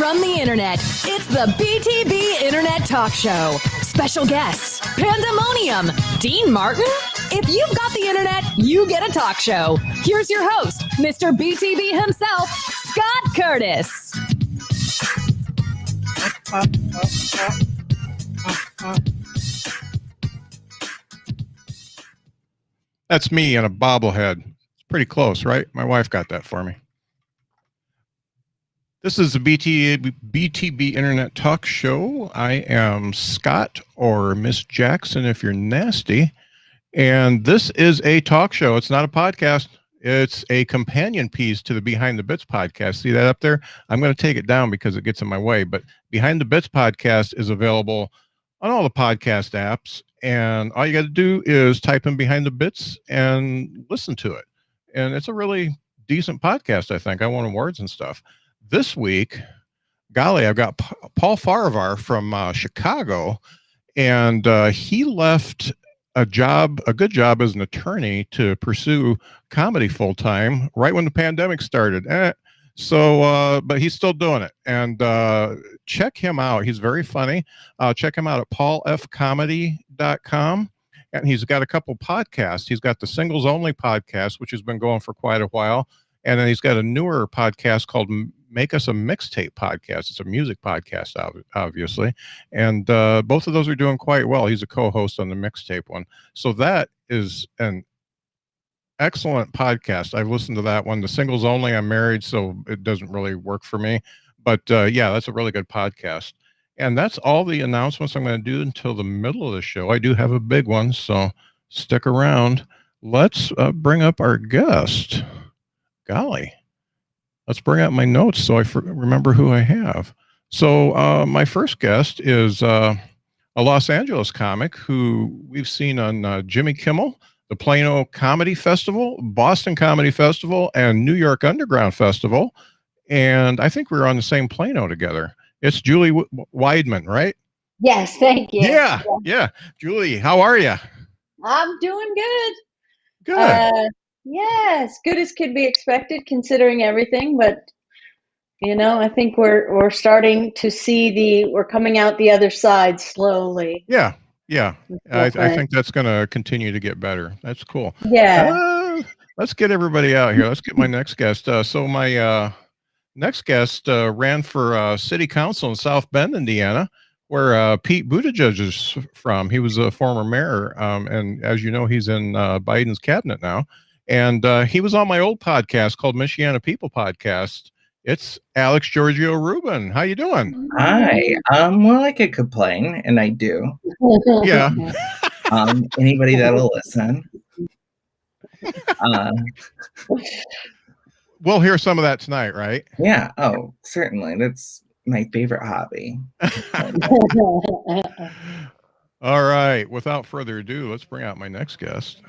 from the internet. It's the BTB Internet Talk Show. Special guests, Pandemonium, Dean Martin. If you've got the internet, you get a talk show. Here's your host, Mr. BTB himself, Scott Curtis. That's me and a bobblehead. It's pretty close, right? My wife got that for me. This is the BTB Internet Talk Show. I am Scott, or Miss Jackson if you're nasty. And this is a talk show. It's not a podcast. It's a companion piece to the Behind the Bits podcast. See that up there? I'm going to take it down because it gets in my way. But Behind the Bits podcast is available on all the podcast apps. And all you got to do is type in Behind the Bits and listen to it. And it's a really decent podcast, I think. I won awards and stuff. This week, golly, I've got Paul Farivar from Chicago, and he left a good job as an attorney to pursue comedy full time right when the pandemic started. But he's still doing it. And check him out. He's very funny. Check him out at paulfcomedy.com. And he's got a couple podcasts. He's got the Singles Only podcast, which has been going for quite a while. And then he's got a newer podcast called Make Us a Mixtape podcast. It's a music podcast, obviously. And both of those are doing quite well. He's a co-host on the mixtape one. So that is an excellent podcast. I've listened to that one. The Singles Only, I'm married, so it doesn't really work for me. But yeah, that's a really good podcast. And that's all the announcements I'm going to do until the middle of the show. I do have a big one, so stick around. Let's bring up our guest. Golly. Let's bring out my notes so I remember who I have. So my first guest is a Los Angeles comic who we've seen on Jimmy Kimmel, the Plano Comedy Festival, Boston Comedy Festival, and New York Underground Festival. And I think we were on the same Plano together. It's Julie Weidmann, right? Yes, thank you. Yeah. Julie, how are you? I'm doing good. Good. Yes, good as could be expected considering everything, but I think we're starting to see we're coming out the other side slowly. Yeah. I think that's going to continue to get better. That's cool. Yeah. Let's get everybody out here. Let's get my next guest. So my next guest ran for city council in South Bend, Indiana, where Pete Buttigieg is from. He was a former mayor, and as you know, he's in Biden's cabinet now. And he was on my old podcast called Michiana People Podcast. It's Alex Giorgio-Rubin. How you doing? Hi. Well, I could complain, and I do. Yeah. Anybody that'll listen. We'll hear some of that tonight, right? Yeah. Oh, certainly. That's my favorite hobby. All right. Without further ado, let's bring out my next guest.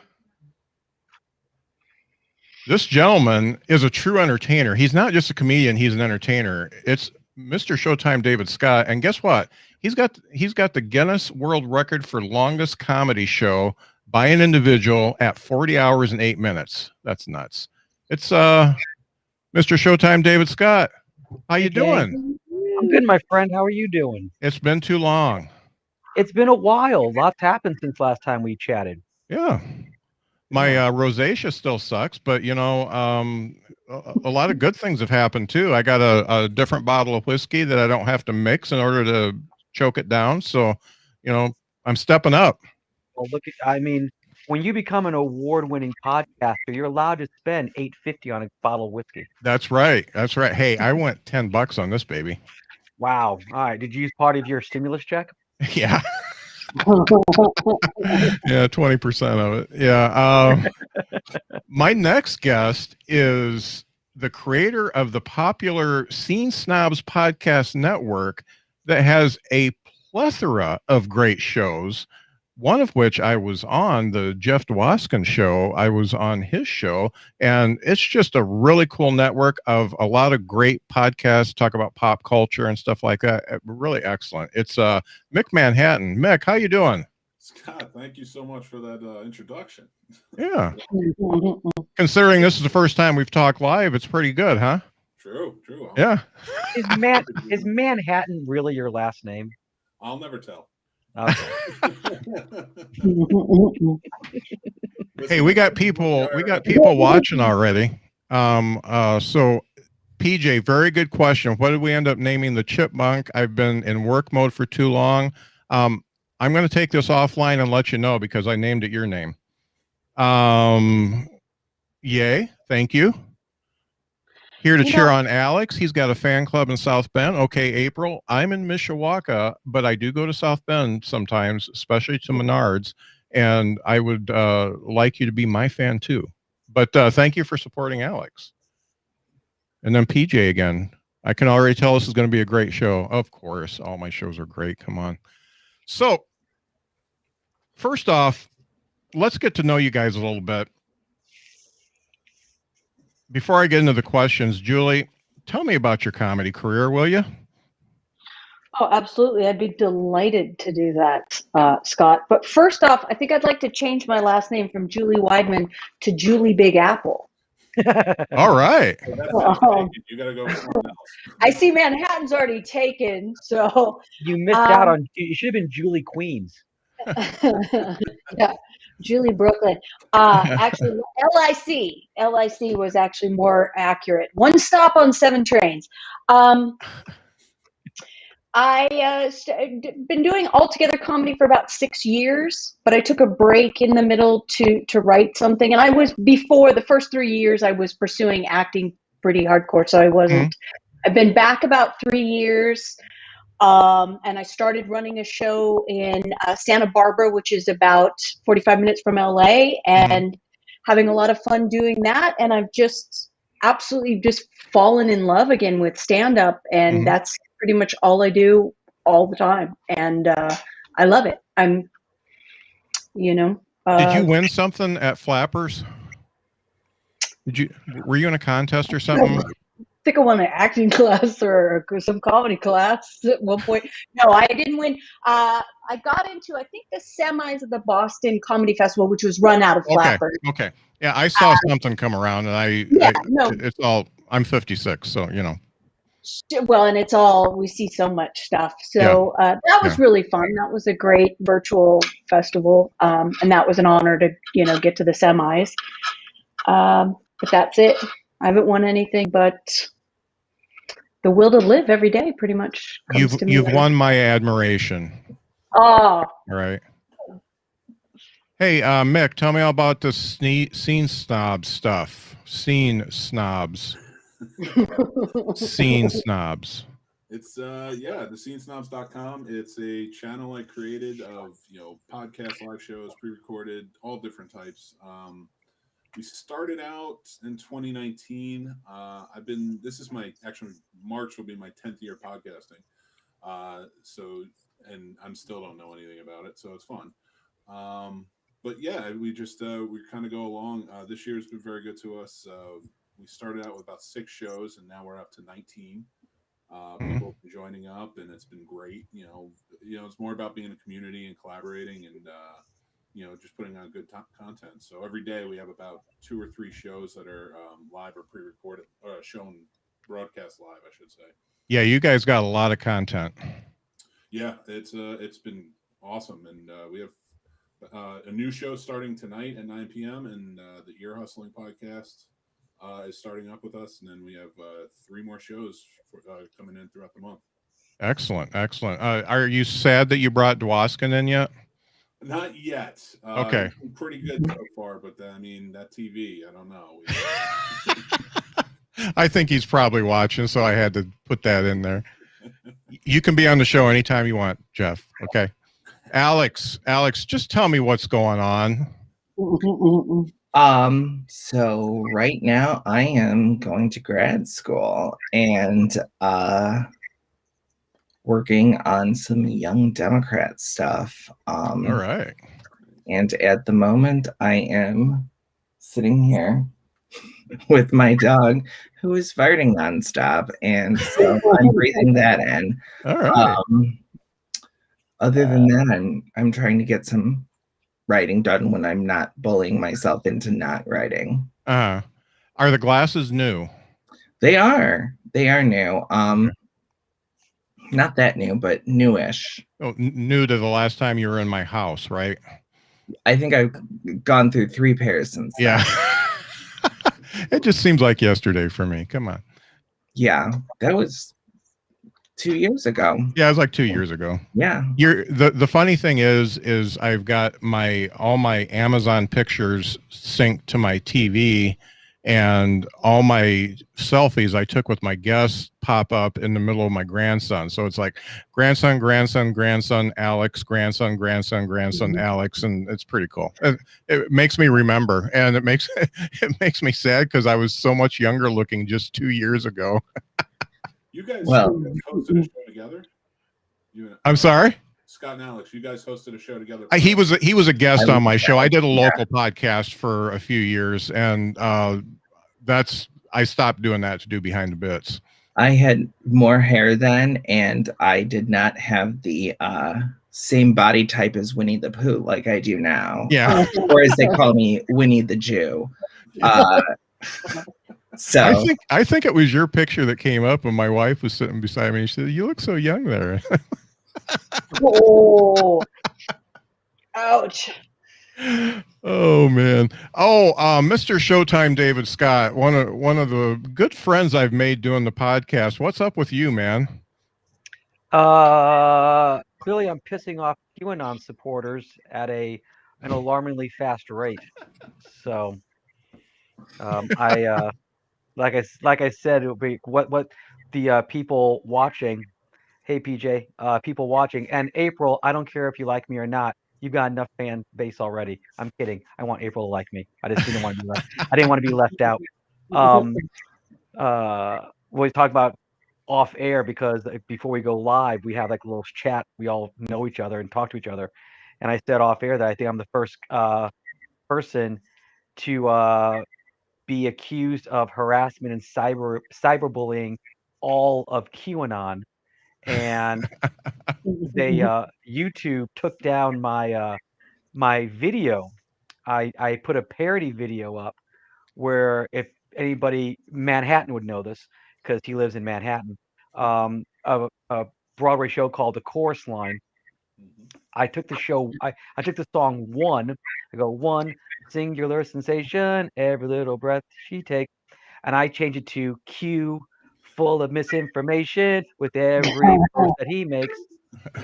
This gentleman is a true entertainer. He's not just a comedian, he's an entertainer. It's Mr. Showtime David Scott. And guess what? He's got the Guinness World Record for longest comedy show by an individual at 40 hours and 8 minutes. That's nuts. It's Mr. Showtime David Scott. How you doing? I'm good, my friend. How are you doing? It's been too long. It's been a while. Lots happened since last time we chatted. Yeah. My rosacea still sucks, but a lot of good things have happened too. I got a different bottle of whiskey that I don't have to mix in order to choke it down. So, I'm stepping up. Well, when you become an award-winning podcaster, you're allowed to spend $8.50 on a bottle of whiskey. That's right. Hey, I went $10 on this baby. Wow. All right. Did you use part of your stimulus check? Yeah. Yeah, 20% of it. Yeah. My next guest is the creator of the popular Scene Snobs podcast network that has a plethora of great shows, one of which I was on, the Jeff Dwoskin show. I was on his show, and it's just a really cool network of a lot of great podcasts, talk about pop culture and stuff like that. Really excellent. It's Mick Manhattan. Mick, how you doing? Scott, thank you so much for that introduction. Yeah. Considering this is the first time we've talked live, it's pretty good, huh? True. Yeah. Is Manhattan really your last name? I'll never tell. Okay. Hey, we got people watching already. So PJ, very good question. What did we end up naming the chipmunk? I've been in work mode for too long. I'm going to take this offline and let you know because I named it your name. Yay. Thank you. Here to cheer on Alex. He's got a fan club in South Bend. Okay, April. I'm in Mishawaka, but I do go to South Bend sometimes, especially to Menards. And I would like you to be my fan too. But thank you for supporting Alex. And then PJ again. I can already tell this is going to be a great show. Of course, all my shows are great. Come on. So, first off, let's get to know you guys a little bit. Before I get into the questions, Julie, tell me about your comedy career, will you? Oh, absolutely. I'd be delighted to do that, Scott. But first off, I think I'd like to change my last name from Julie Weidmann to Julie Big Apple. All right. So that's not taken. You got to go with someone else. I see Manhattan's already taken, so You missed out on. You should have been Julie Queens. yeah, Julie Brooklyn. Actually, LIC was actually more accurate. One stop on 7 trains. I been doing altogether comedy for about 6 years, but I took a break in the middle to write something. And I was, before the first 3 years, I was pursuing acting pretty hardcore, so I wasn't. I've been back about 3 years, and I started running a show in Santa Barbara, which is about 45 minutes from LA, and having a lot of fun doing that. And I've just absolutely just fallen in love again with stand-up, and that's pretty much all I do all the time, and I love it. I'm, Did you win something at Flappers? Were you in a contest or something? I think I won an acting class or some comedy class at one point. No, I didn't win. I got into, I think, the semis of the Boston Comedy Festival, which was run out of Flappers. Okay. Yeah, I saw something come around, and it's all. I'm 56, so Well, and it's all, we see so much stuff. So that was really fun. That was a great virtual festival. And that was an honor to, get to the semis. But that's it. I haven't won anything, but the will to live every day pretty much comes to me. You've won my admiration. Oh. All right. Hey, Mick, tell me all about the scene snob stuff. Scene snobs. Scene snobs. It's thescenesnobs.com. It's a channel I created of podcasts, live shows, pre-recorded, all different types. We started out in 2019. This is March will be my 10th year podcasting. And I'm still don't know anything about it, so it's fun. But yeah, we kind of go along. This year's been very good to us. We started out with about 6 shows, and now we're up to 19. People have been joining up, and it's been great. It's more about being a community and collaborating, and just putting on good content. So every day we have about 2 or 3 shows that are live or pre-recorded, shown broadcast live, I should say. Yeah, you guys got a lot of content. Yeah, it's been awesome, and we have a new show starting tonight at 9 p.m. and the Ear Hustling podcast is starting up with us, and then we have 3 more shows coming in throughout the month. Excellent. Are you sad that you brought Dwoskin in yet? Not yet. Okay. Pretty good so far, but that TV, I don't know. I think he's probably watching, so I had to put that in there. You can be on the show anytime you want, Jeff. Okay. Alex, just tell me what's going on. So right now I am going to grad school and working on some Young Democrat stuff. All right. And at the moment I am sitting here with my dog who is farting nonstop, and so I'm breathing that in. All right. Other than that, I'm trying to get some writing done when I'm not bullying myself into not writing. Are the glasses new? They are new. Not that new, but newish. Oh, new to the last time you were in my house, right? I think I've gone through 3 pairs since Yeah. then. It just seems like yesterday for me. Come on. Yeah, that was 2 years ago. Yeah, it was like 2 years ago. Yeah. The funny thing is I've got all my Amazon pictures synced to my TV, and all my selfies I took with my guests pop up in the middle of my grandson. So it's like grandson, Alex, grandson, Alex, and it's pretty cool. It makes me remember, and it makes me sad because I was so much younger looking just 2 years ago. You guys Well- hosted a show together? I'm sorry? Scott and Alex, you guys hosted a show together. He was a guest on my show. I did a Yeah. local podcast for a few years, and I stopped doing that to do Behind the Bits. I had more hair then, and I did not have the same body type as Winnie the Pooh like I do now. Yeah. Or as they call me, Winnie the Jew. So I think it was your picture that came up when my wife was sitting beside me. She said, "You look so young there." Oh, ouch. Oh man. Oh, Mr. Showtime David Scott, one of the good friends I've made doing the podcast. What's up with you, man? Clearly I'm pissing off QAnon supporters at an alarmingly fast rate. So, I like I said, it'll be what the people watching. Hey PJ, people watching, and April. I don't care if you like me or not. You've got enough fan base already. I'm kidding. I want April to like me. I just didn't want to be left. I didn't want to be left out. We talk about off air because before we go live, we have like a little chat. We all know each other and talk to each other. And I said off air that I think I'm the first person to be accused of harassment and cyberbullying all of QAnon. And they YouTube took down my video. I put a parody video up where, if anybody Manhattan would know this because he lives in Manhattan, a Broadway show called The Chorus Line. I took the show. I took the song One. I go, one singular sensation, every little breath she takes, and I changed it to Q, full of misinformation with every verse that he makes.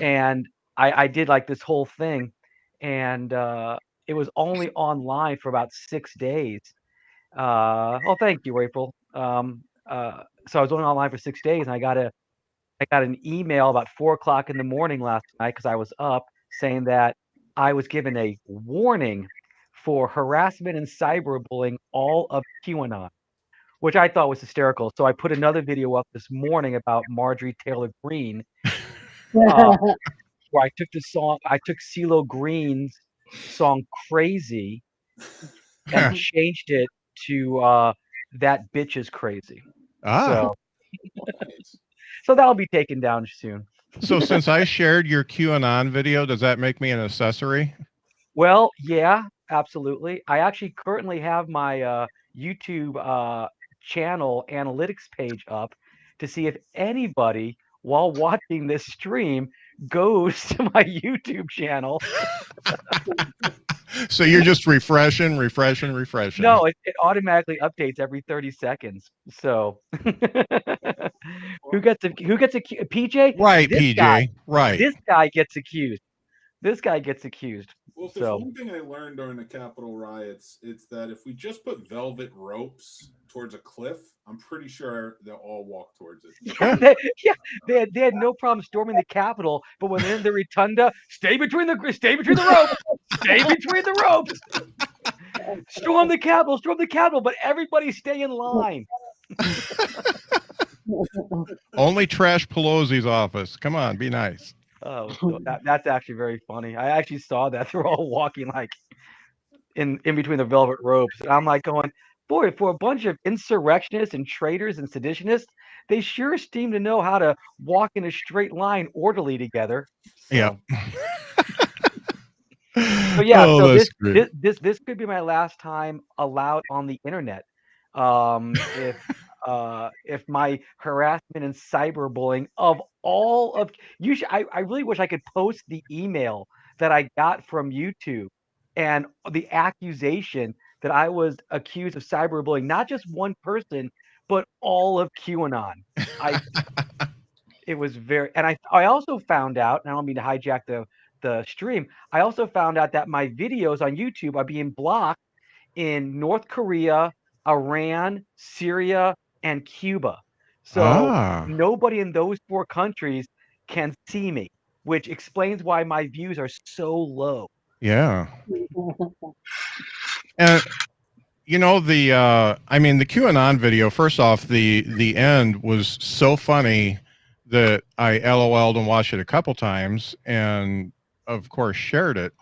And I did like this whole thing, and it was only online for about 6 days. Oh, thank you, April. So I was only online for 6 days, and I got an email about 4 o'clock in the morning last night because I was up, saying that I was given a warning for harassment and cyberbullying all of QAnon, which I thought was hysterical. So I put another video up this morning about Marjorie Taylor Greene, where I took CeeLo Green's song "Crazy" and changed it to "That Bitch Is Crazy." So that'll be taken down soon. So since I shared your QAnon video, does that make me an accessory? Well, yeah, absolutely. I actually currently have my YouTube channel analytics page up to see if anybody, while watching this stream, goes to my YouTube channel. So you're just refreshing. No, it automatically updates every 30 seconds. So who gets a PJ? Right, This PJ. guy. Right. This guy gets accused. This guy gets accused. Well, if there's one thing I learned during the Capitol riots, it's that if we just put velvet ropes towards a cliff, I'm pretty sure they'll all walk towards it. They had no problem storming the Capitol, but when they're in the rotunda, stay between the ropes, stay between the ropes. Storm the Capitol, but everybody stay in line. Only trash Pelosi's office. Come on, be nice. Oh, that's actually very funny. I actually saw that they're all walking like in between the velvet ropes. And I'm like going, boy, for a bunch of insurrectionists and traitors and seditionists, they sure seem to know how to walk in a straight line orderly together. So. Yeah. So yeah, oh, this could be my last time allowed on the internet. If if my harassment and cyberbullying of all of you, I really wish I could post the email that I got from YouTube and the accusation that I was accused of cyberbullying, not just one person, but all of QAnon. It was very, and I also found out, and I don't mean to hijack the stream. I also found out that my videos on YouTube are being blocked in North Korea, Iran, Syria, and Cuba. So Ah, nobody in those 4 countries can see me, which explains why my views are so low. yeah. And I mean, the QAnon video, first off, the end was so funny that I LOL'd and watched it a couple times, and of course shared it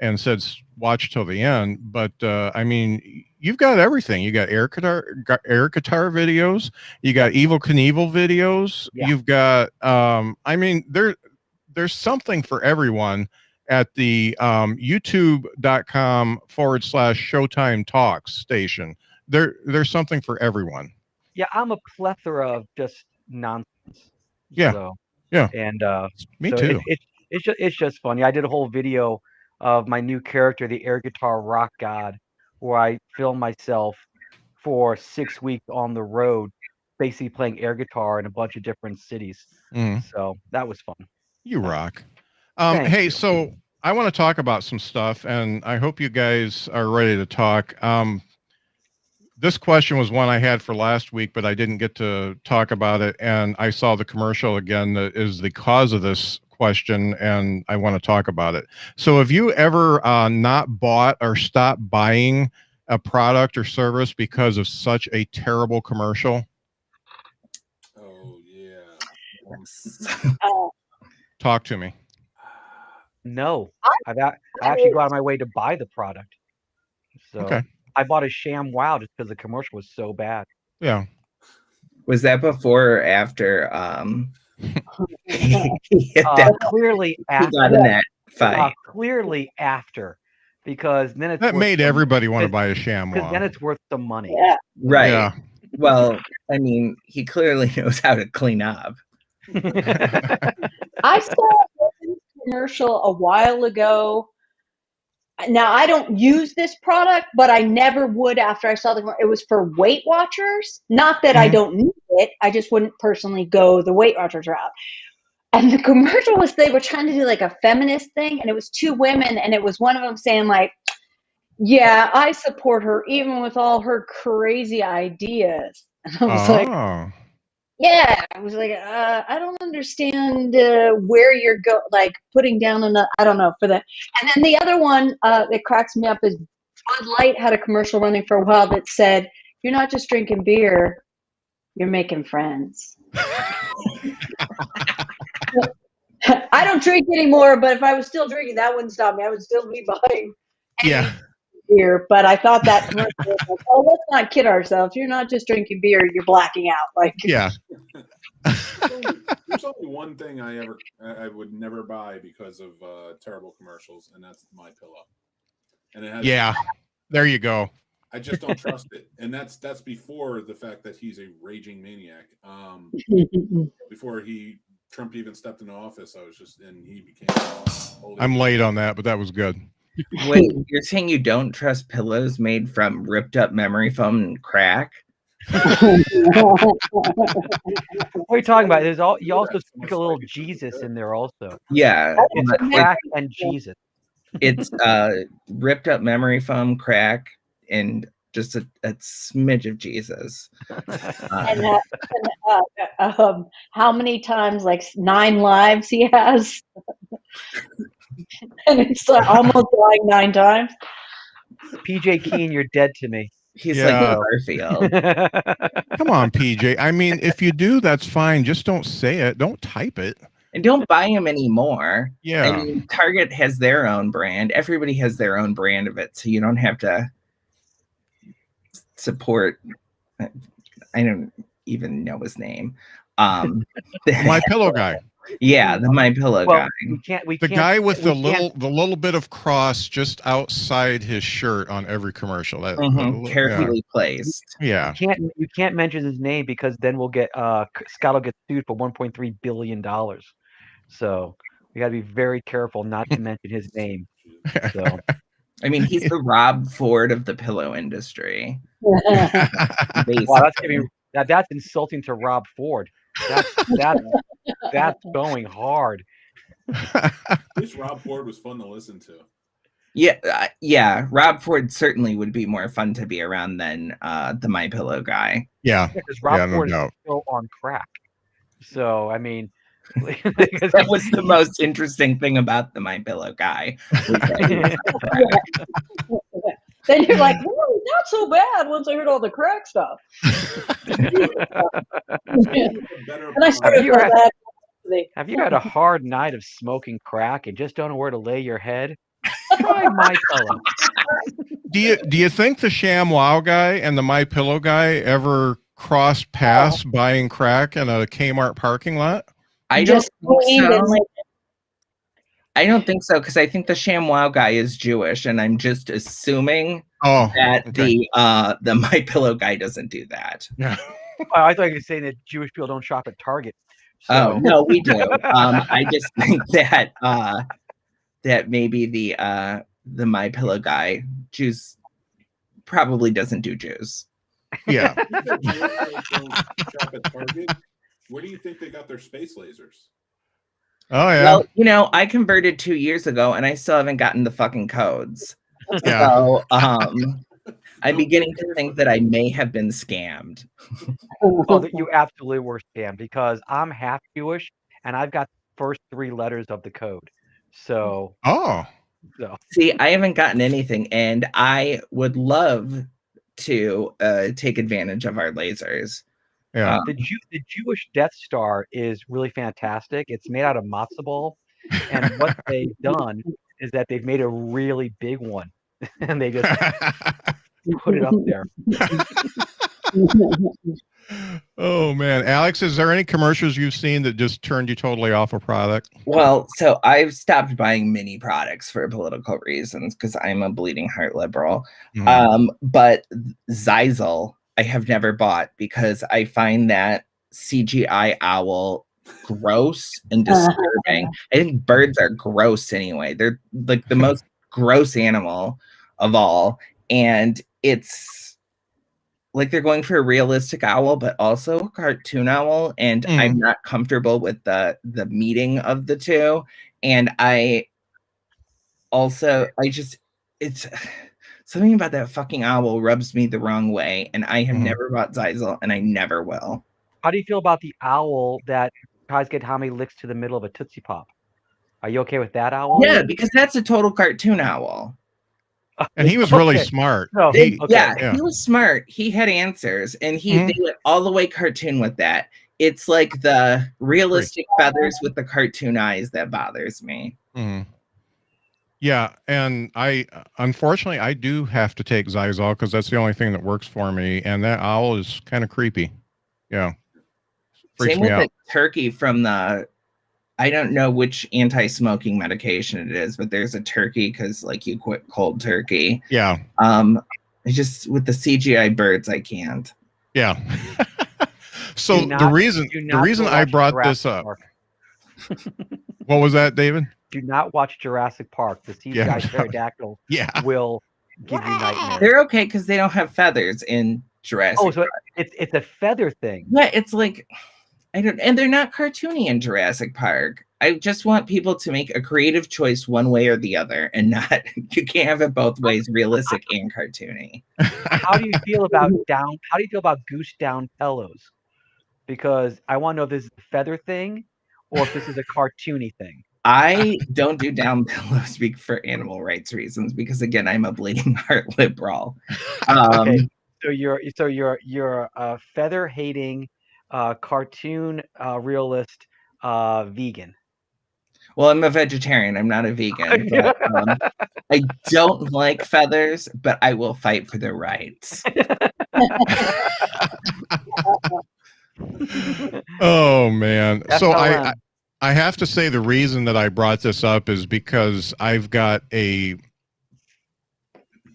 and said watch till the end. But I mean, you've got everything. You got air guitar videos, you got Evil Knievel videos, Yeah. you've got I mean, there's something for everyone at the youtube.com/Showtime Talks station. There's something for everyone. Yeah, I'm a plethora of just nonsense. Yeah. So, Yeah. and Me so too. it's just funny. I did a whole video of my new character, the air guitar rock god, where I filmed myself for 6 weeks on the road, basically playing air guitar in a bunch of different cities. Mm. So that was fun. You rock. Thank Hey, you. so I want to talk about some stuff, and I hope you guys are ready to talk. This question was one I had for last week, but I didn't get to talk about it, and I saw the commercial again that is the cause of this question, and I want to talk about it. So have you ever not bought or stopped buying a product or service because of such a terrible commercial? Oh yeah. Talk to me. No, I actually go out of my way to buy the product. So Okay. I bought a Sham Wow just because the commercial was so bad. Yeah. Was that before or after Clearly he after. got in that fight? Clearly after, because then it's That worth made some- everybody want to buy a because then ShamWow. it's worth some money. Yeah. Right. Yeah. Well, I mean, he clearly knows how to clean up. I saw a commercial a while ago. Now I don't use this product, but I never would after I saw the commercial. It was for Weight Watchers. Not that I Mhm. don't need it. I just wouldn't personally go the Weight Watchers route. And the commercial was they were trying to do like a feminist thing, and it was 2 women, and it was one of them saying like, "Yeah, I support her even with all her crazy ideas." And I was like, Oh. yeah, I was like, I don't understand where you're like putting down I don't know for that. And then the other one that cracks me up is Bud Light had a commercial running for a while that said, "You're not just drinking beer, you're making friends." I don't drink anymore, but if I was still drinking, that wouldn't stop me. I would still be buying Yeah. beer. But I thought that commercial was like, oh, let's not kid ourselves. You're not just drinking beer, you're blacking out. Like, Yeah. There's only one thing I would never buy because of terrible commercials, and that's My Pillow. And it has, Yeah. There you go. I just don't trust it, and that's before the fact that he's a raging maniac. Before Trump even stepped into office, he became. I'm late on that, but that was good. Wait, you're saying you don't trust pillows made from ripped up memory foam and crack? What are you talking about? You also stick a little Jesus in there also. Yeah. It's crack and Jesus. It's ripped up memory foam, crack, and just a smidge of Jesus. And how many times, like 9 lives he has? And it's like almost like 9 times. PJ Keen, you're dead to me. He's Yeah. like Garfield. Come on, PJ. I mean, if you do, that's fine. Just don't say it. Don't type it. And don't buy them anymore. Yeah. I mean, Target has their own brand. Everybody has their own brand of it. So you don't have to support. I don't even know his name. My Pillow guy. Yeah, the My Pillow Well, guy. we The can't. guy with we the can't- little bit of cross just outside his shirt on every commercial. Carefully placed. Yeah. You can't mention his name because then we'll get Scott will get sued for $1.3 billion. So we got to be very careful not to mention his name. So I mean, he's the Rob Ford of the pillow industry. wow, that's insulting to Rob Ford. That's going hard. At least Rob Ford was fun to listen to. Yeah. Rob Ford certainly would be more fun to be around than the My Pillow guy. Yeah. Because Rob Ford no is still on crack. So I mean, that was the most interesting thing about the My Pillow guy. Then you're like, oh, not so bad once I heard all the crack stuff. And I started have you had a hard night of smoking crack and just don't know where to lay your head? Try My Pillow. Do you think the ShamWow guy and the My Pillow guy ever crossed paths buying crack in a Kmart parking lot? I don't think so because I think the ShamWow guy is Jewish, and I'm just assuming that the My Pillow guy doesn't do that. Yeah. I thought you were saying that Jewish people don't shop at Target. So. Oh no, we do. I just think that that maybe the My Pillow guy Jews probably doesn't do Jews. Yeah. Shop at Target. Where do you think they got their space lasers? Oh yeah. Well, I converted 2 years ago, and I still haven't gotten the fucking codes. Yeah. So I'm beginning to think that I may have been scammed. Well, you absolutely were scammed because I'm half Jewish and I've got the first 3 letters of the code. So. See, I haven't gotten anything, and I would love to take advantage of our lasers. Yeah. The Jewish Death Star is really fantastic. It's made out of matzo ball, and what they've done is that they've made a really big one, and they just put it up there. Oh man, Alex, is there any commercials you've seen that just turned you totally off a product? Well, so I've stopped buying mini products for political reasons because I'm a bleeding heart liberal. But Zyzal, I have never bought because I find that CGI owl gross and disturbing. I think birds are gross anyway. They're like the most gross animal of all, and it's like they're going for a realistic owl, but also a cartoon owl, and I'm not comfortable with the meeting of the two. And it's something about that fucking owl rubs me the wrong way, and I have never bought Zyzal, and I never will. How do you feel about the owl that tries to get how many licks to the middle of a Tootsie Pop? Are you okay with that owl? Yeah, because that's a total cartoon owl. And he was really smart. No, he was smart. He had answers, and they went all the way cartoon with that. It's like the realistic feathers with the cartoon eyes that bothers me. Yeah, and unfortunately I do have to take Zyzal because that's the only thing that works for me, and that owl is kind of creepy. Yeah, freaks me out. The turkey from the, I don't know which anti-smoking medication it is, but there's a turkey because like you quit cold turkey. Yeah. It's just with the CGI birds, I can't. Yeah. So the reason I brought this up. What was that, David? Do not watch Jurassic Park. The CGI pterodactyl will give you nightmares. They're okay because they don't have feathers in Jurassic Park. So it's a feather thing. Yeah, it's like and they're not cartoony in Jurassic Park. I just want people to make a creative choice one way or the other, and not you can't have it both ways, realistic and cartoony. How do you feel about goose down pillows? Because I want to know if this is a feather thing or if this is a cartoony thing. I don't do down pillows for animal rights reasons because again, I'm a bleeding heart liberal. Okay, so you're a feather hating cartoon realist vegan. Well, I'm a vegetarian. I'm not a vegan. But, I don't like feathers, but I will fight for their rights. Oh man! So I I have to say the reason that I brought this up is because I've got a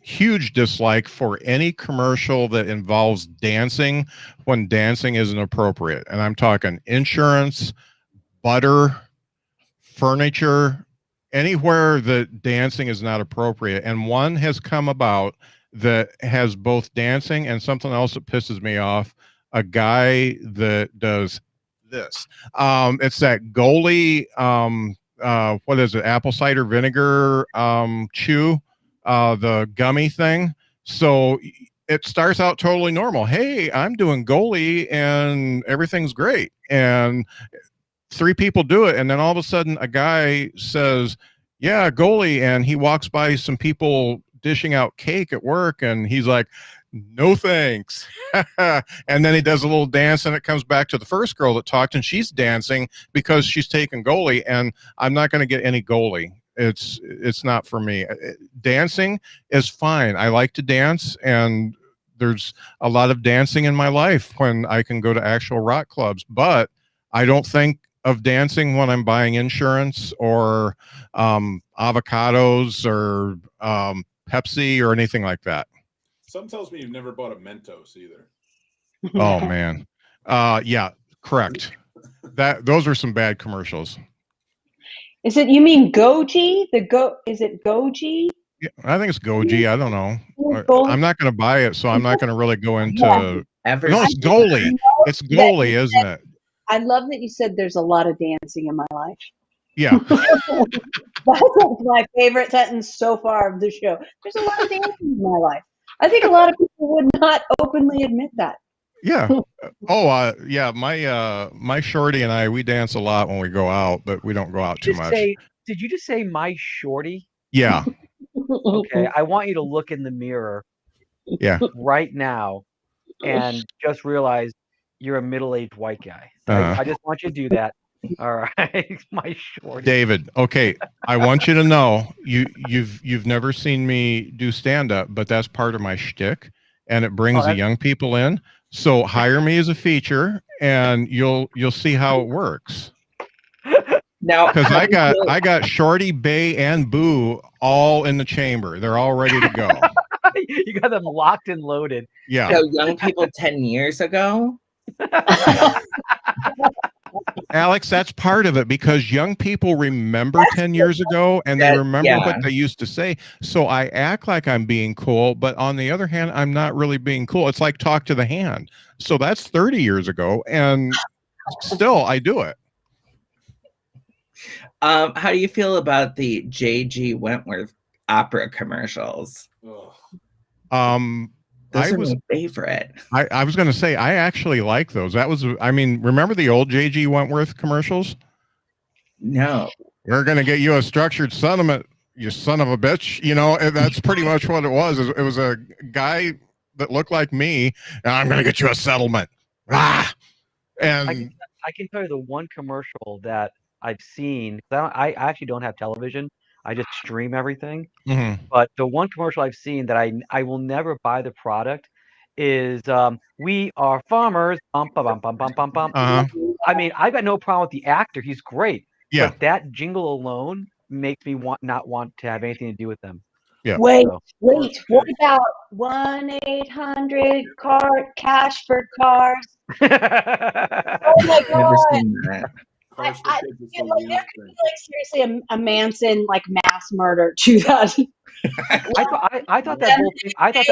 huge dislike for any commercial that involves dancing when dancing isn't appropriate. And I'm talking insurance, butter, furniture, anywhere that dancing is not appropriate. And one has come about that has both dancing and something else that pisses me off. A guy that does this. It's that goalie, what is it? Apple cider vinegar, chew, the gummy thing. So it starts out totally normal. Hey, I'm doing goalie and everything's great. And three people do it, and then all of a sudden a guy says, yeah, goalie, and he walks by some people dishing out cake at work, and he's like, no thanks. And then he does a little dance, and it comes back to the first girl that talked, and she's dancing because she's taking goalie, and I'm not going to get any goalie. It's not for me. Dancing is fine. I like to dance, and there's a lot of dancing in my life when I can go to actual rock clubs, but I don't think of dancing when I'm buying insurance or avocados or Pepsi or anything like that. Something tells me you've never bought a Mentos either. Oh man. Yeah, correct. Those are some bad commercials. Is it, you mean Goji? Is it Goji? Yeah, I think it's Goji. I don't know. I'm not going to buy it, so I'm not going to really go into. No, it's goalie. It's goalie, isn't it? I love that you said there's a lot of dancing in my life. Yeah. That's my favorite sentence so far of the show. There's a lot of dancing in my life. I think a lot of people would not openly admit that. Yeah. Oh, yeah. My shorty and I, we dance a lot when we go out, but we don't go out too much. Did you just say my shorty? Yeah. Okay. I want you to look in the mirror. Yeah. Right now, and just realize you're a middle-aged white guy. I just want you to do that. All right, my shorty. David, okay, I want you to know you've never seen me do stand-up, but that's part of my shtick, and it brings the young people in. So hire me as a feature, and you'll see how it works. Now, because I got Shorty, Bay, and Boo all in the chamber. They're all ready to go. You got them locked and loaded. Yeah. So young people 10 years ago. Alex, that's part of it, because young people remember 10 years ago, and they remember what they used to say. So I act like I'm being cool, but on the other hand, I'm not really being cool. It's like talk to the hand. So that's 30 years ago, and still I do it. How do you feel about the J.G. Wentworth opera commercials? Those are my favorite. I was going to say, I actually like those. That was, I mean, remember the old J.G. Wentworth commercials? No. We're going to get you a structured settlement, you son of a bitch. You know, and that's pretty much what it was. It was a guy that looked like me, and I'm going to get you a settlement. Ah! And I can tell you the one commercial that I've seen. I actually don't have television. I just stream everything. Mm-hmm. But the one commercial I've seen that I will never buy the product is "We Are Farmers." Bum, bum, bum, bum, bum, bum. I mean, I've got no problem with the actor; he's great. Yeah. But that jingle alone makes me not want to have anything to do with them. Yeah. Wait. What about 1-800 cash for cars? Oh my God! Never seen that. I feel like there could be like seriously a Manson like mass murder to that. I thought that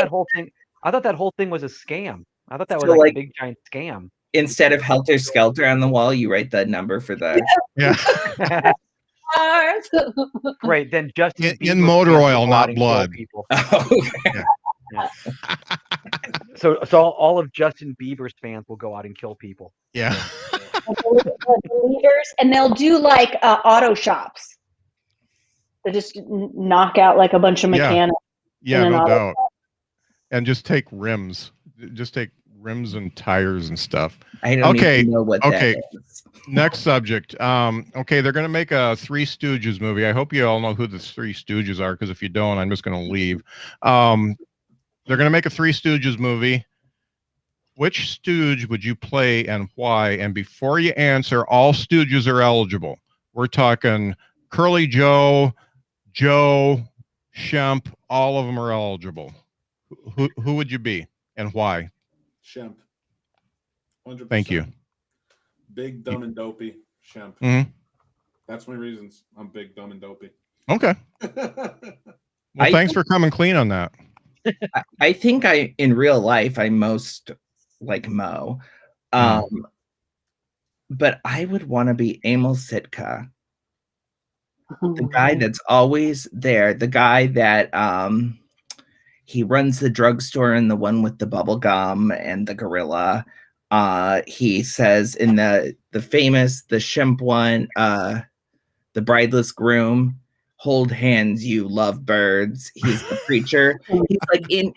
whole thing. I thought that whole thing was a scam. I thought that was like a big giant scam. Instead of Helter Skelter on the wall, you write the number for the Great. Then Justin Bieber in motor oil, not blood. People. Oh, okay. Yeah. So all of Justin Bieber's fans will go out and kill people. Yeah. And they'll do like auto shops. They just knock out like a bunch of mechanics. Yeah, no doubt. And just take rims. Just take rims and tires and stuff. I don't even know what that is. Next subject. Okay, they're going to make a Three Stooges movie. I hope you all know who the Three Stooges are, because if you don't, I'm just going to leave. They're going to make a Three Stooges movie. Which Stooge would you play and why? And before you answer, all Stooges are eligible. We're talking Curly Joe, Joe, Shemp, all of them are eligible. Who would you be and why? Shemp. 100%. Thank you. Big, dumb, and dopey. Shemp. Mm-hmm. That's my reasons. I'm big, dumb, and dopey. Okay. Well, thanks for coming clean on that. I think in real life, I most like Mo. But I would want to be Emil Sitka. The guy that's always there. The guy that he runs the drugstore and the one with the bubble gum and the gorilla. He says in the famous, the Shemp one, the brideless groom, hold hands, you love birds. He's the preacher.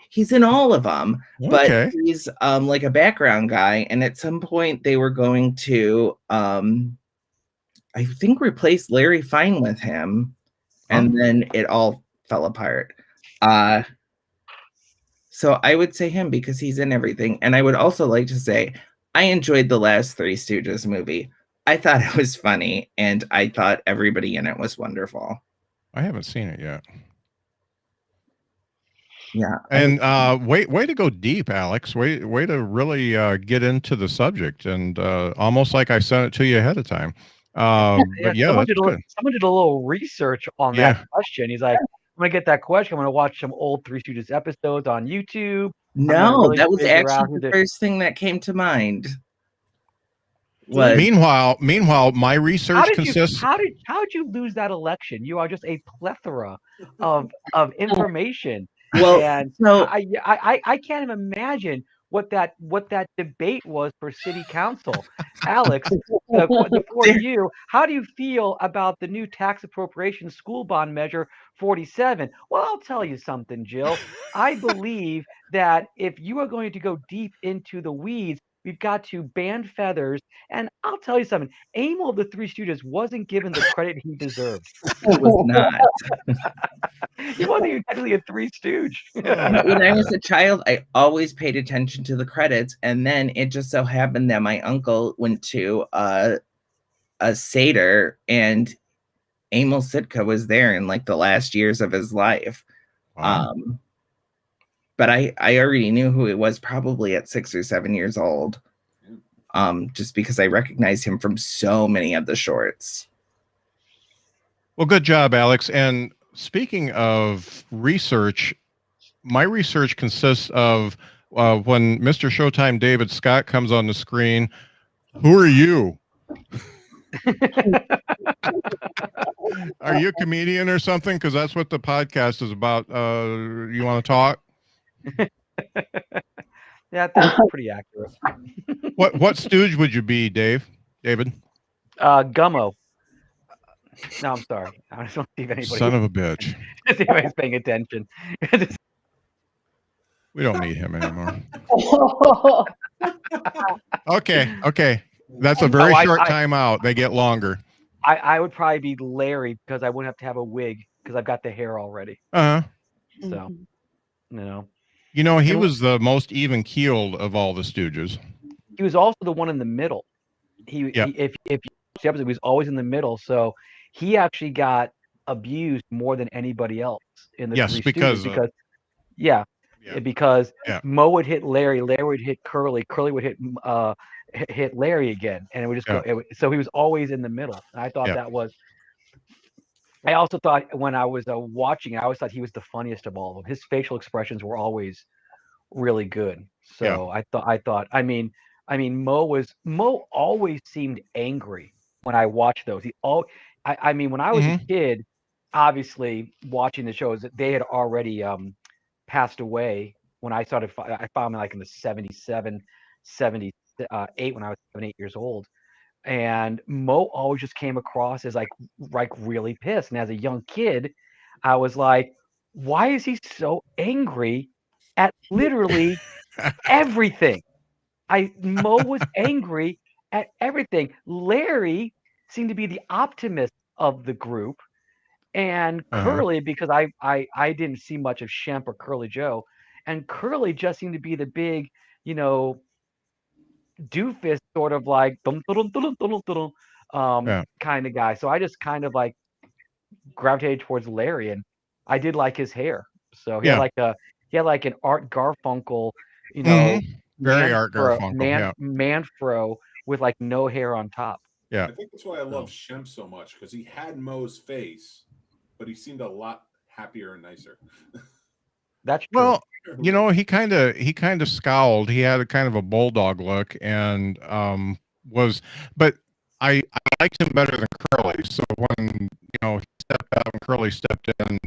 He's in all of them, but he's like a background guy. And at some point they were going to I think replace Larry Fine with him, and then it all fell apart. So I would say him because he's in everything. And I would also like to say I enjoyed the last Three Stooges movie. I thought it was funny, and I thought everybody in it was wonderful. I haven't seen it yet. Yeah. And way to go deep, Alex. Way to really get into the subject, and almost like I sent it to you ahead of time. But yeah, someone did a little research on that question. He's like, I'm gonna get that question. I'm gonna watch some old Three Stooges episodes on YouTube. No, that was actually the first thing that came to mind. Meanwhile, my research consists. How did you lose that election? You are just a plethora of information. Well, and so I can't even imagine what that debate was for city council. Alex, for you, how do you feel about the new tax appropriation school bond measure 47? Well, I'll tell you something, Jill. I believe that if you are going to go deep into the weeds, we've got to ban feathers. And I'll tell you something, Emil of the Three Stooges wasn't given the credit he deserved. He was not. He wasn't even technically a Three Stooge. When I was a child, I always paid attention to the credits. And then it just so happened that my uncle went to a Seder, and Emil Sitka was there in like the last years of his life. Wow. But I already knew who it was probably at 6 or 7 years old. Just because I recognized him from so many of the shorts. Well, good job, Alex. And speaking of research, my research consists of when Mr. Showtime David Scott comes on the screen, who are you? Are you a comedian or something? Because that's what the podcast is about. You want to talk? Yeah, that's pretty accurate. What stooge would you be, David? Gummo. No, I'm sorry. I just don't see if anybody. Son of a bitch. If anybody's paying attention. We don't need him anymore. Okay. That's a very short time out. They get longer. I would probably be Larry because I wouldn't have to have a wig because I've got the hair already. So, he was the most even keeled of all the Stooges. He was also the one in the middle. If you watch the episode, he was always in the middle. So he actually got abused more than anybody else in the Three Stooges because Mo would hit Larry, Larry would hit Curly, Curly would hit Larry again, and it would just go. So he was always in the middle. And I thought that was. I also thought when I was watching, I always thought he was the funniest of all of them. His facial expressions were always really good. So I thought. I mean, Mo always seemed angry when I watched those. When I was a kid, obviously watching the shows, they had already passed away when I started. I found them like in the 77, 78 when I was 7, 8 years old. And Mo always just came across as like really pissed. And as a young kid, I was like, why is he so angry at literally everything? Mo was angry at everything. Larry seemed to be the optimist of the group, and Curly, because I didn't see much of Shemp or Curly Joe, and Curly just seemed to be the big, doofus sort of like kind of guy. So I just kind of like gravitated towards Larry, and I did like his hair. So he had like an Art Garfunkel, you know, Very Art Garfunkel. man fro with like no hair on top. Yeah. I think that's why I love Shemp so much, because he had Mo's face, but he seemed a lot happier and nicer. That's true. Well, you know, he kind of scowled. He had a kind of a bulldog look, and but I liked him better than Curly. So when he stepped out and Curly stepped in,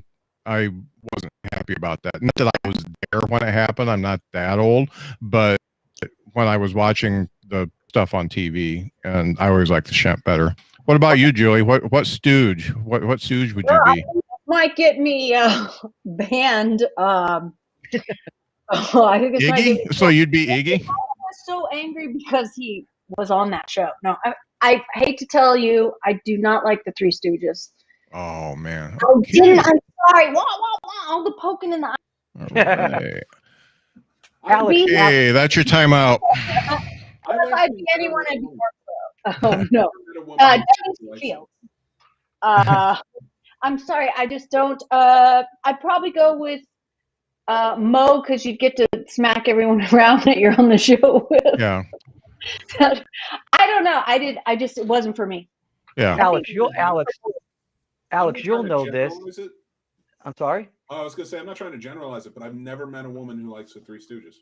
I wasn't happy about that. Not that I was there when it happened. I'm not that old, but when I was watching the stuff on TV, and I always liked the Shemp better. What about you, Julie? What stooge? What stooge would you be? Might get me banned. I think this might Iggy? So you'd be Iggy? I was so angry because he was on that show. No, I hate to tell you, I do not like the Three Stooges. Oh man! I didn't. I'm sorry. Wah, wah, wah, all the poking in the eye. Alex, hey, that's your timeout. If I'd be anyone, I'd be more pro. Oh no, Dennis Fields. I'm sorry, I just don't. I'd probably go with Mo, because you get to smack everyone around that you're on the show with. Yeah. I don't know. It wasn't for me. Yeah. Alex, you'll know this. I'm sorry? Oh, I was going to say, I'm not trying to generalize it, but I've never met a woman who likes the Three Stooges.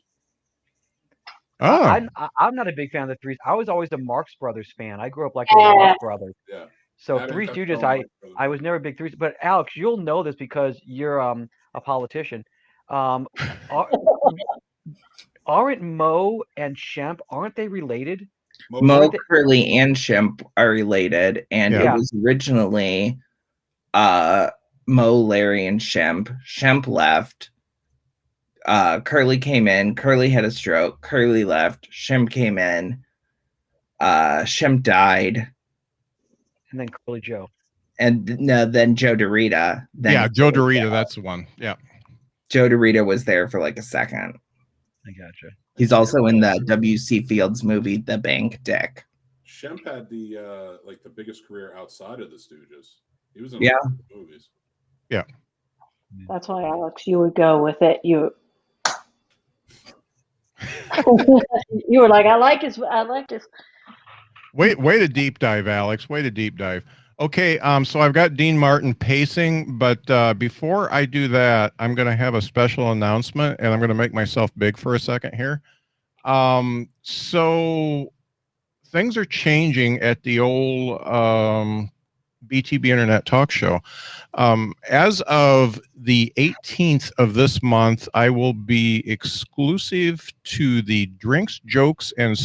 Oh. I'm not a big fan of the Three. I was always a Marx Brothers fan. I grew up like the Marx Brothers. Yeah. So Three Stooges, I was never a big Three. But Alex, you'll know this because you're a politician. Aren't Mo and Shemp, aren't they related? Mo, Curly, and Shemp are related, and it was originally Mo, Larry, and Shemp. Shemp left. Curly came in. Curly had a stroke. Curly left. Shemp came in. Shemp died. And then Curly Joe. And then Joe DeRita. Joe DeRita, that's the one. Yeah. Joe DeRita was there for like a second. I gotcha. He's also in the W.C. Fields movie, The Bank Dick. Shemp had the biggest career outside of the Stooges. He was in movies. Yeah. That's why, Alex, you would go with it. You were like, I like his. Way to deep dive, Alex. Way to deep dive. Okay, so I've got Dean Martin pacing, but before I do that, I'm going to have a special announcement, and I'm going to make myself big for a second here. So things are changing at the old BTB Internet Talk Show. As of the 18th of this month, I will be exclusive to the Drinks, Jokes, and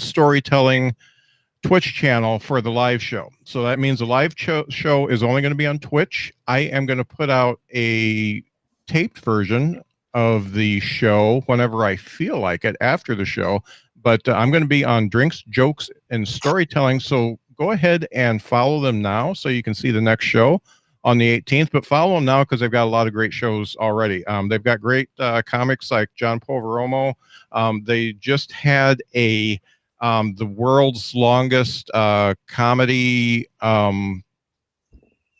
Storytelling Twitch channel for the live show. So that means the live show is only going to be on Twitch. I am going to put out a taped version of the show whenever I feel like it after the show. But I'm going to be on Drinks, Jokes, and Storytelling. So go ahead and follow them now so you can see the next show on the 18th. But follow them now because they've got a lot of great shows already. They've got great comics like John Poveromo. They just had the world's longest comedy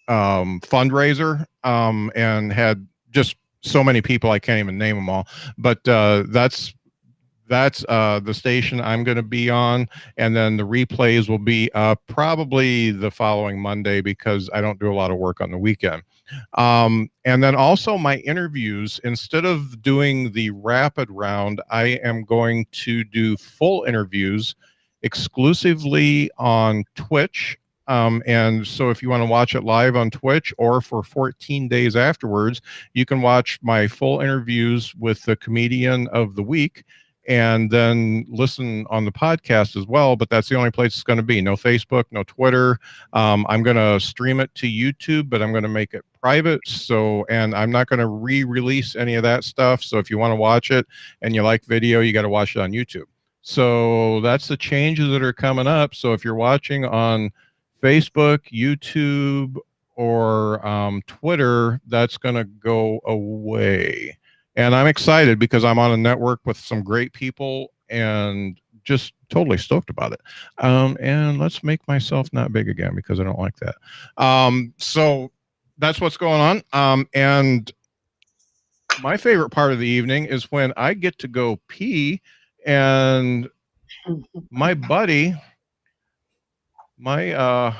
fundraiser and had just so many people, I can't even name them all. But that's the station I'm going to be on, and then the replays will be probably the following Monday because I don't do a lot of work on the weekend. And then also my interviews, instead of doing the rapid round, I am going to do full interviews exclusively on Twitch. And so if you want to watch it live on Twitch or for 14 days afterwards, you can watch my full interviews with the comedian of the week and then listen on the podcast as well. But that's the only place it's going to be. No Facebook, no Twitter. I'm going to stream it to YouTube, but I'm going to make it private. So, and I'm not going to re-release any of that stuff. So if you want to watch it and you like video, you got to watch it on YouTube. So that's the changes that are coming up. So if you're watching on Facebook, YouTube, or Twitter, that's going to go away. And I'm excited because I'm on a network with some great people and just totally stoked about it. And let's make myself not big again because I don't like that. So that's what's going on. And my favorite part of the evening is when I get to go pee, and my buddy, my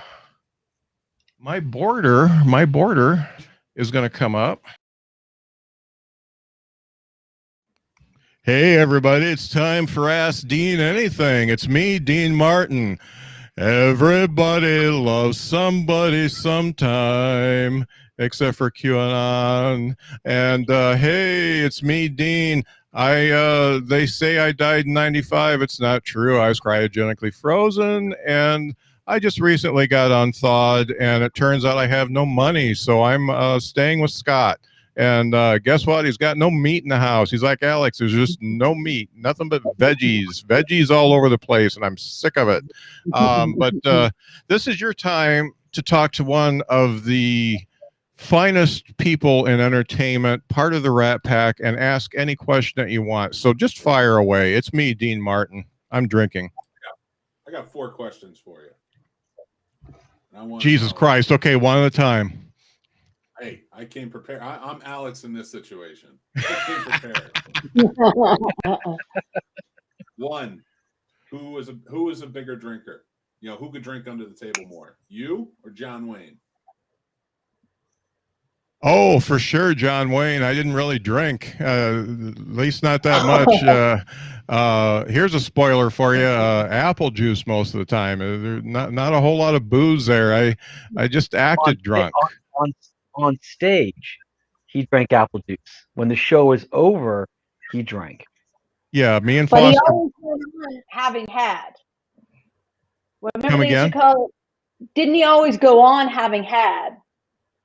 boarder is going to come up. Hey everybody, it's time for Ask Dean Anything. It's me, Dean Martin. Everybody loves somebody sometime, except for QAnon. And hey, it's me, Dean. They say I died in 95. It's not true. I was cryogenically frozen, and I just recently got unthawed, and it turns out I have no money, so I'm staying with Scott. And guess what? He's got no meat in the house. He's like, Alex, there's just no meat, nothing but veggies all over the place, and I'm sick of it. But this is your time to talk to one of the finest people in entertainment, part of the Rat Pack, and ask any question that you want. So just fire away. It's me, Dean Martin. I'm drinking. I got 4 questions for you. Jesus Christ. Okay, one at a time. Hey, I came prepared. I'm Alex in this situation. I came prepared. 1, who is a bigger drinker? You know, who could drink under the table more? You or John Wayne? Oh, for sure, John Wayne. I didn't really drink, at least not that much. Here's a spoiler for you: apple juice most of the time. There's not a whole lot of booze there. I just acted drunk. On stage, he drank apple juice. When the show was over, he drank. Yeah, me and But Foster. he always went on having had. Remember they used to call it, didn't he always go on having had?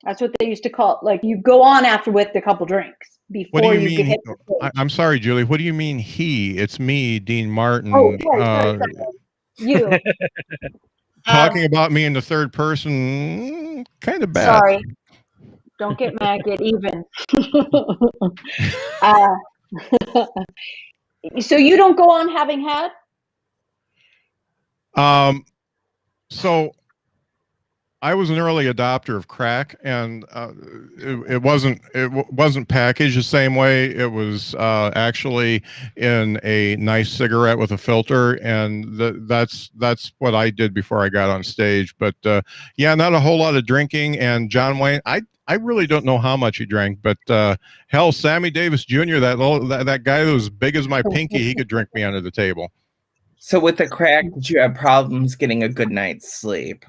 That's what they used to call it. Like, you go on after with a couple drinks before you get hit. I'm sorry, Julie. What do you mean he? It's me, Dean Martin. Oh, sorry. You. Talking about me in the third person, kind of bad. Sorry. Don't get mad, get even. So you don't go on having had? So I was an early adopter of crack, and it wasn't packaged the same way. It was actually in a nice cigarette with a filter, and that's what I did before I got on stage. But yeah, not a whole lot of drinking. And John Wayne, I really don't know how much he drank, but hell, Sammy Davis Jr., that guy that was big as my pinky, he could drink me under the table. So with the crack, did you have problems getting a good night's sleep?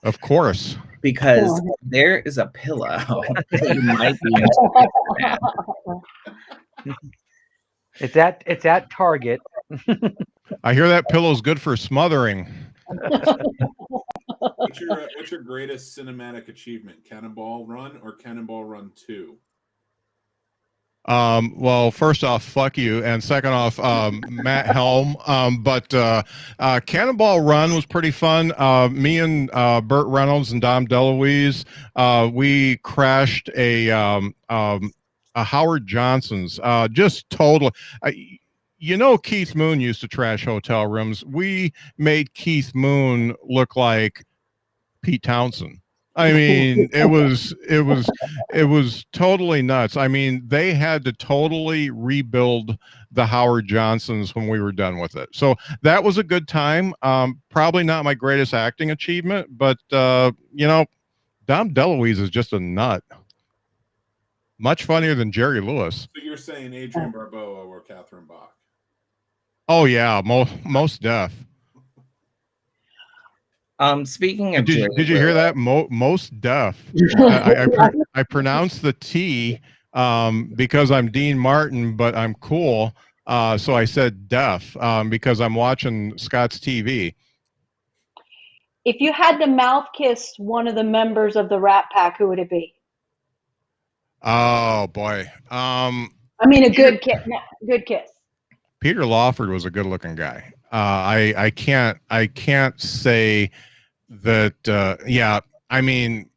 Of course. Because there is a pillow that you might be It's at Target. I hear that pillow's good for smothering. What's your greatest cinematic achievement? Cannonball Run or Cannonball Run 2? Well, first off, fuck you, and second off, Matt Helm. But Cannonball Run was pretty fun. Me and Burt Reynolds and Dom DeLuise, we crashed a Howard Johnson's. Just total. Keith Moon used to trash hotel rooms. We made Keith Moon look like Pete Townsend. I mean, it was totally nuts. I mean, they had to totally rebuild the Howard Johnsons when we were done with it. So that was a good time. Probably not my greatest acting achievement, but Dom DeLuise is just a nut. Much funnier than Jerry Lewis. So you're saying Adrienne Barbeau or Catherine Bach? Oh yeah, most deaf. Speaking of, did you hear that? Most deaf. I pronounce the T because I'm Dean Martin, but I'm cool. So I said deaf because I'm watching Scott's TV. If you had to mouth kiss one of the members of the Rat Pack, who would it be? Oh boy. I mean, a good kiss. Good kiss. Peter Lawford was a good-looking guy. I can't say that. Yeah, I mean,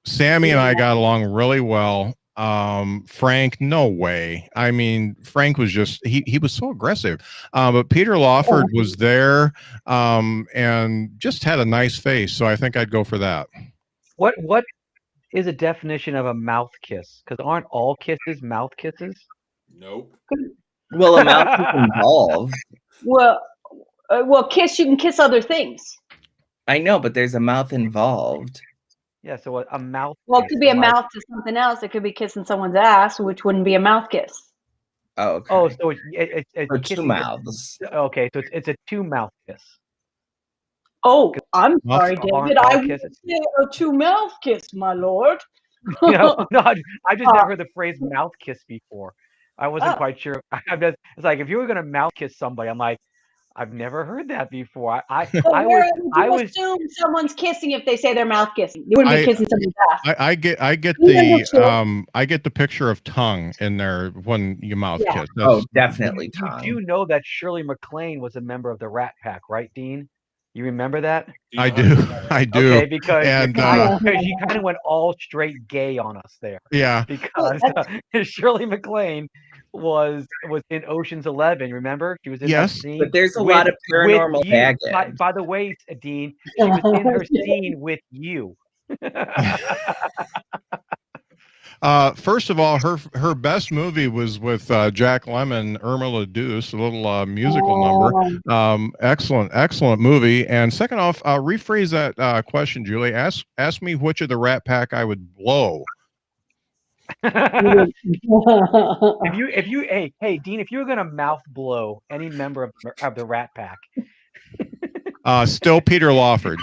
Sammy and I got along really well. Frank, no way. I mean, Frank was just he was so aggressive. But Peter Lawford was there, and just had a nice face. So I think I'd go for that. What is a definition of a mouth kiss? Because aren't all kisses mouth kisses? Nope. Well, a mouth is involved. Well, kiss, you can kiss other things. I know, but there's a mouth involved. Yeah, so a mouth. Well, it could be a mouth to something else. It could be kissing someone's ass, which wouldn't be a mouth kiss. Oh, okay. Oh, so it's two mouths. Okay, so it's a two mouth kiss. Oh, I'm sorry, Aren't David. all I would kisses- say a two-mouth kiss, my lord. No, I just never heard the phrase mouth kiss before. I wasn't quite sure. It's like if you were gonna mouth kiss somebody, I'm like, I've never heard that before. I would assume someone's kissing if they say they're mouth kissing. You wouldn't be kissing someone's ass. I get the picture of tongue in there when you mouth kiss. Oh, definitely tongue. You do know that Shirley MacLaine was a member of the Rat Pack, right, Dean? You remember that? I do. I do. Okay, because she kind of went all straight gay on us there. Yeah. Because Shirley MacLaine was in Ocean's 11. Remember? She was in that scene. But there's a lot of paranormal baggage. By the way, Dean, she was in her scene with you. First of all, her best movie was with Jack Lemmon, Irma la Douce, a little musical number. Excellent movie. And second off, rephrase that question, Julie. Ask me which of the Rat Pack I would blow. Hey Dean, if you were gonna mouth blow any member of the Rat Pack, still Peter Lawford.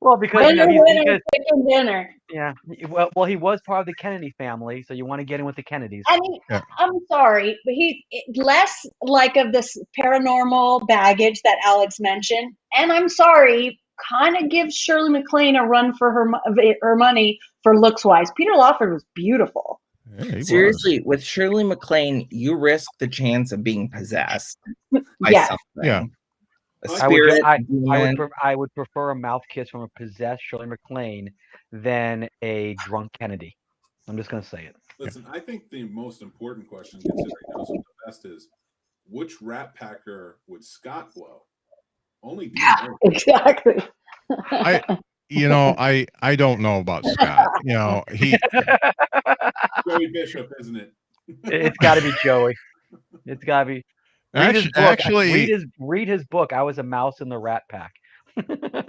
Well, because dinner. Yeah, well, he was part of the Kennedy family, so you want to get in with the Kennedys. I mean, I'm sorry, but he's less like of this paranormal baggage that Alex mentioned, and I'm sorry, kind of gives Shirley MacLaine a run for her money for looks wise. Peter Lawford was beautiful. Yeah, seriously, with Shirley MacLaine, you risk the chance of being possessed by something. Yeah. A spirit, I would prefer a mouth kiss from a possessed Shirley MacLaine than a drunk Kennedy. I'm just going to say it. Listen, I think the most important question, considering who's the best, is which Rat Packer would Scott blow? Only exactly. I don't know about Scott. He Joey Bishop, isn't it? It's got to be Joey. It's got to be. Read his book. I was a mouse in the Rat Pack.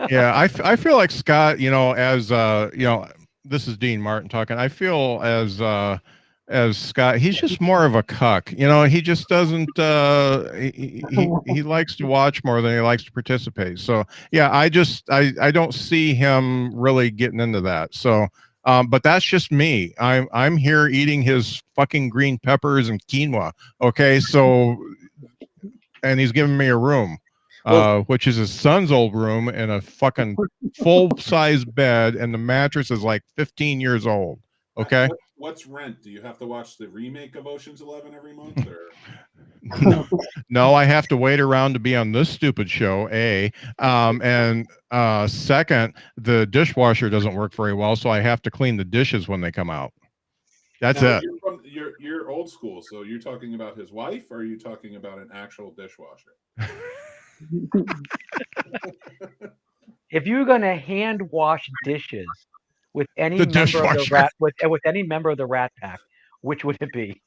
Yeah, I feel like Scott, as this is Dean Martin talking. I feel as Scott, he's just more of a cuck. He just doesn't he likes to watch more than he likes to participate. So yeah, I don't see him really getting into that. So but that's just me. I'm here eating his fucking green peppers and quinoa. Okay, so and he's giving me a room, which is his son's old room, and a fucking full-size bed, and the mattress is like 15 years old. Okay. What's rent? Do you have to watch the remake of Ocean's 11 every month? Or? No, I have to wait around to be on this stupid show. And second, the dishwasher doesn't work very well, so I have to clean the dishes when they come out. That's now, it. You're old school, so you're talking about his wife, or are you talking about an actual dishwasher? If you're gonna hand wash dishes with any member of the Rat Pack, which would it be?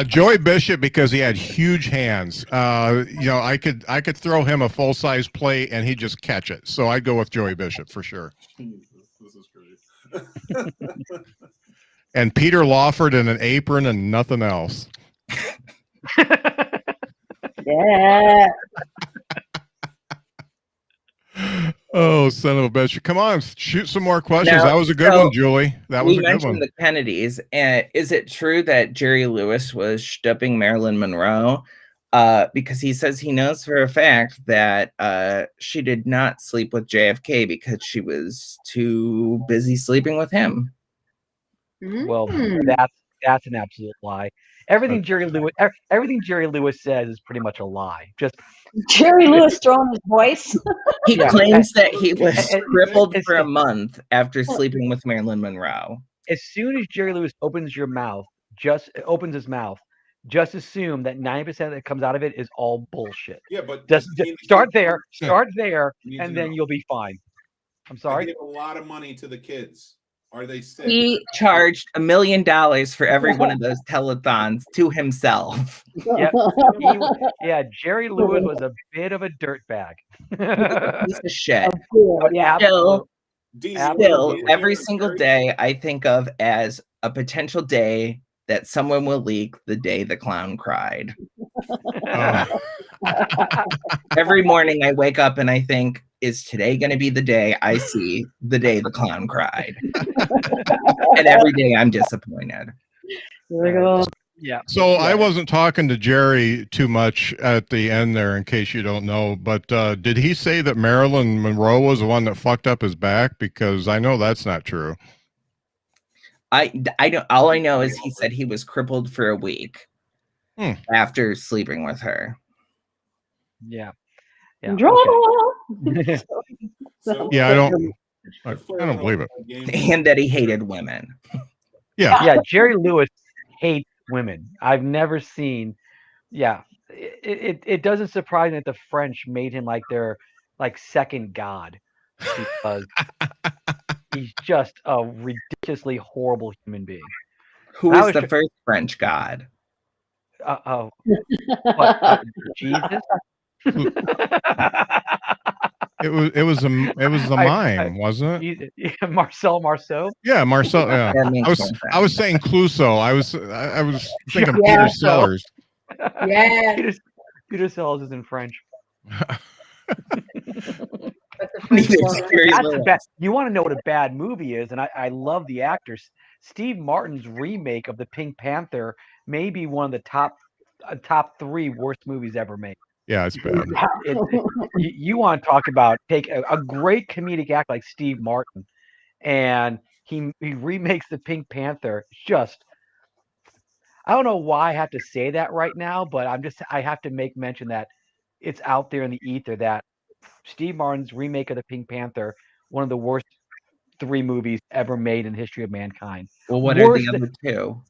Joey Bishop, because he had huge hands. I could throw him a full-size plate and he'd just catch it. So I'd go with Joey Bishop for sure. This is great. And Peter Lawford in an apron and nothing else. Yeah. Oh, son of a bitch. Come on, shoot some more questions. That was a good one, Julie. That was a good one. We mentioned the Kennedys. Is it true that Jerry Lewis was stupping Marilyn Monroe? Because he says he knows for a fact that she did not sleep with JFK because she was too busy sleeping with him. Well, that's an absolute lie. Everything Jerry Lewis says is pretty much a lie. Just Jerry Lewis throwing his voice. He Yeah, claims that he was and- crippled and- for a month after sleeping with Marilyn Monroe. as soon as Jerry Lewis opens his mouth, just assume that 90% that comes out of it is all bullshit. Yeah, but Just does it mean the start kids there, don't- start there, You need to and then know. you'll be fine. I'm I sorry. gave a lot of money to the kids. Are they sick? He charged $1 million for every one of those telethons to himself. Yeah, Jerry Lewis was a bit of a dirtbag. Piece of shit. Yeah. Still, Dean, Absolutely. still, every single day I think of as a potential day that someone will leak the day the clown cried. Every morning I wake up and I think, is today going to be the day I see the day the clown cried? And every day I'm disappointed. There we go. Yeah. So I wasn't talking to Jerry too much at the end there, in case you don't know, but did he say that Marilyn Monroe was the one that fucked up his back? Because I know that's not true. I don't. All I know is he said he was crippled for a week after sleeping with her. Yeah. Drama. Okay. So, Yeah, I don't believe it. And that he hated women. Yeah. Yeah, Jerry Lewis hates women. I've never seen. Yeah, it doesn't surprise me that the French made him like their second god, because he's just a ridiculously horrible human being. Who And I is was the tr- first French god? Jesus. It was a mime, wasn't it? Marcel Marceau. Yeah, Marcel. Yeah, That makes I was no sense. I was saying Clouseau. I was thinking Yeah, Peter so- Sellers. Yeah. Peter Sellers is in French. That's a bad, you want to know what a bad movie is, and I love the actors. Steve Martin's remake of the Pink Panther may be one of the top 3 worst movies ever made. Yeah, it's bad. You want to talk about take a great comedic act like Steve Martin, and he remakes the Pink Panther. Just, I don't know why I have to say that right now, but I have to make mention that it's out there in the ether that Steve Martin's remake of the Pink Panther, one of the worst 3 movies ever made in the history of mankind. Well, what Worse are the than- other two?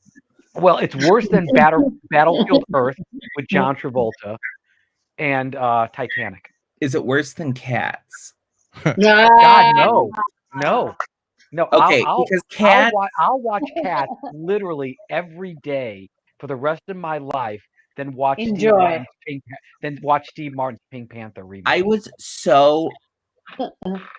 Well, it's worse than Battlefield Earth with John Travolta and Titanic. Is it worse than Cats? God, no. Okay, because Cats. I'll watch Cats literally every day for the rest of my life. Then watch Enjoy. Steve Martin's Pink Panther remake. I was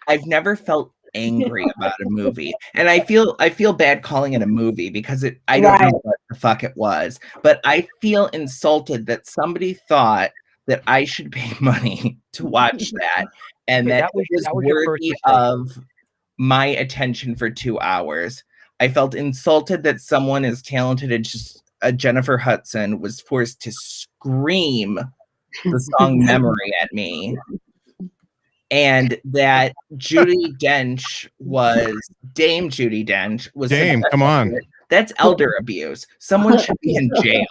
I've never felt angry about a movie, and I feel bad calling it a movie because I don't know what the fuck it was, but I feel insulted that somebody thought that I should pay money to watch that, and Okay, that was your first worthy mistake. of my attention for 2 hours. I felt insulted that someone as talented as Jennifer Hudson was forced to scream the song Memory at me, and that Dame Judi Dench was Dame, come on. That's elder abuse. Someone should be in jail.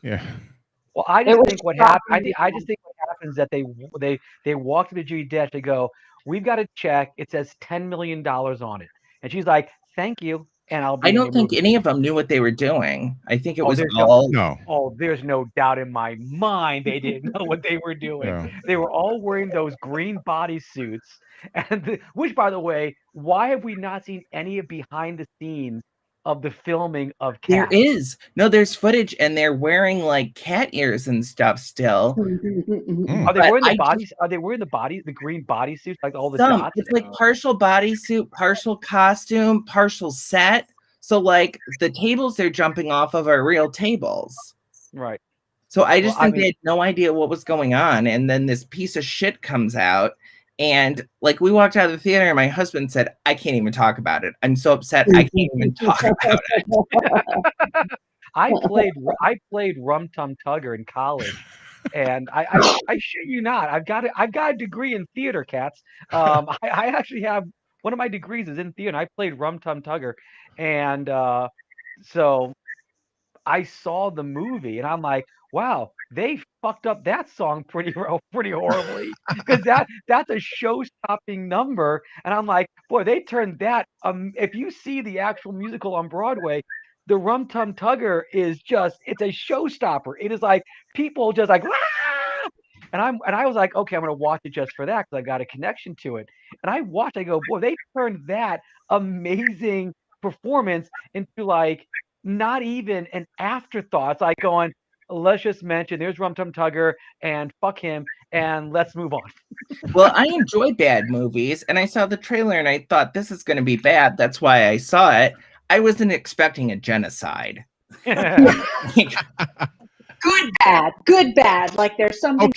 Yeah. Well, I just think what happened. I just think what happens is that they walk to the Judi Dench. They go, "We've got a check. It says $10 million on it," and she's like, "Thank you." And I don't think any of them knew what they were doing. I think it was all No. Oh, there's no doubt in my mind they didn't know what they were doing. Yeah. They were all wearing those green bodysuits, and which, by the way, why have we not seen any of behind the scenes of the filming of Cats? There's footage, and they're wearing like cat ears and stuff still. Are they wearing the bodies? Are they wearing the green bodysuits, like all the dots? It's like partial bodysuit, partial costume, partial set. So like the tables they're jumping off of are real tables. Right. So I just think they had no idea what was going on. And then this piece of shit comes out. And like we walked out of the theater and my husband said, I can't even talk about it. I'm so upset. I can't even talk about it. I played Rum Tum Tugger in college. And I shit you not, I've got a degree in theater, Cats. I actually have one of my degrees is in theater, and I played Rum Tum Tugger. And so I saw the movie and I'm like, wow, they fucked up that song pretty horribly, because that's a show-stopping number. And I'm like, boy, they turned that. If you see the actual musical on Broadway, the Rum Tum Tugger is it's a showstopper. It is like people just like, "Ah!" And I was like, okay, I'm gonna watch it just for that because I got a connection to it. And I watched, I go, boy, they turned that amazing performance into like not even an afterthought. It's like going, let's just mention there's Rum Tum Tugger and fuck him and let's move on. Well, I enjoy bad movies, and I saw the trailer and I thought this is going to be bad. That's why I saw it. I wasn't expecting a genocide. Good bad. Like there's something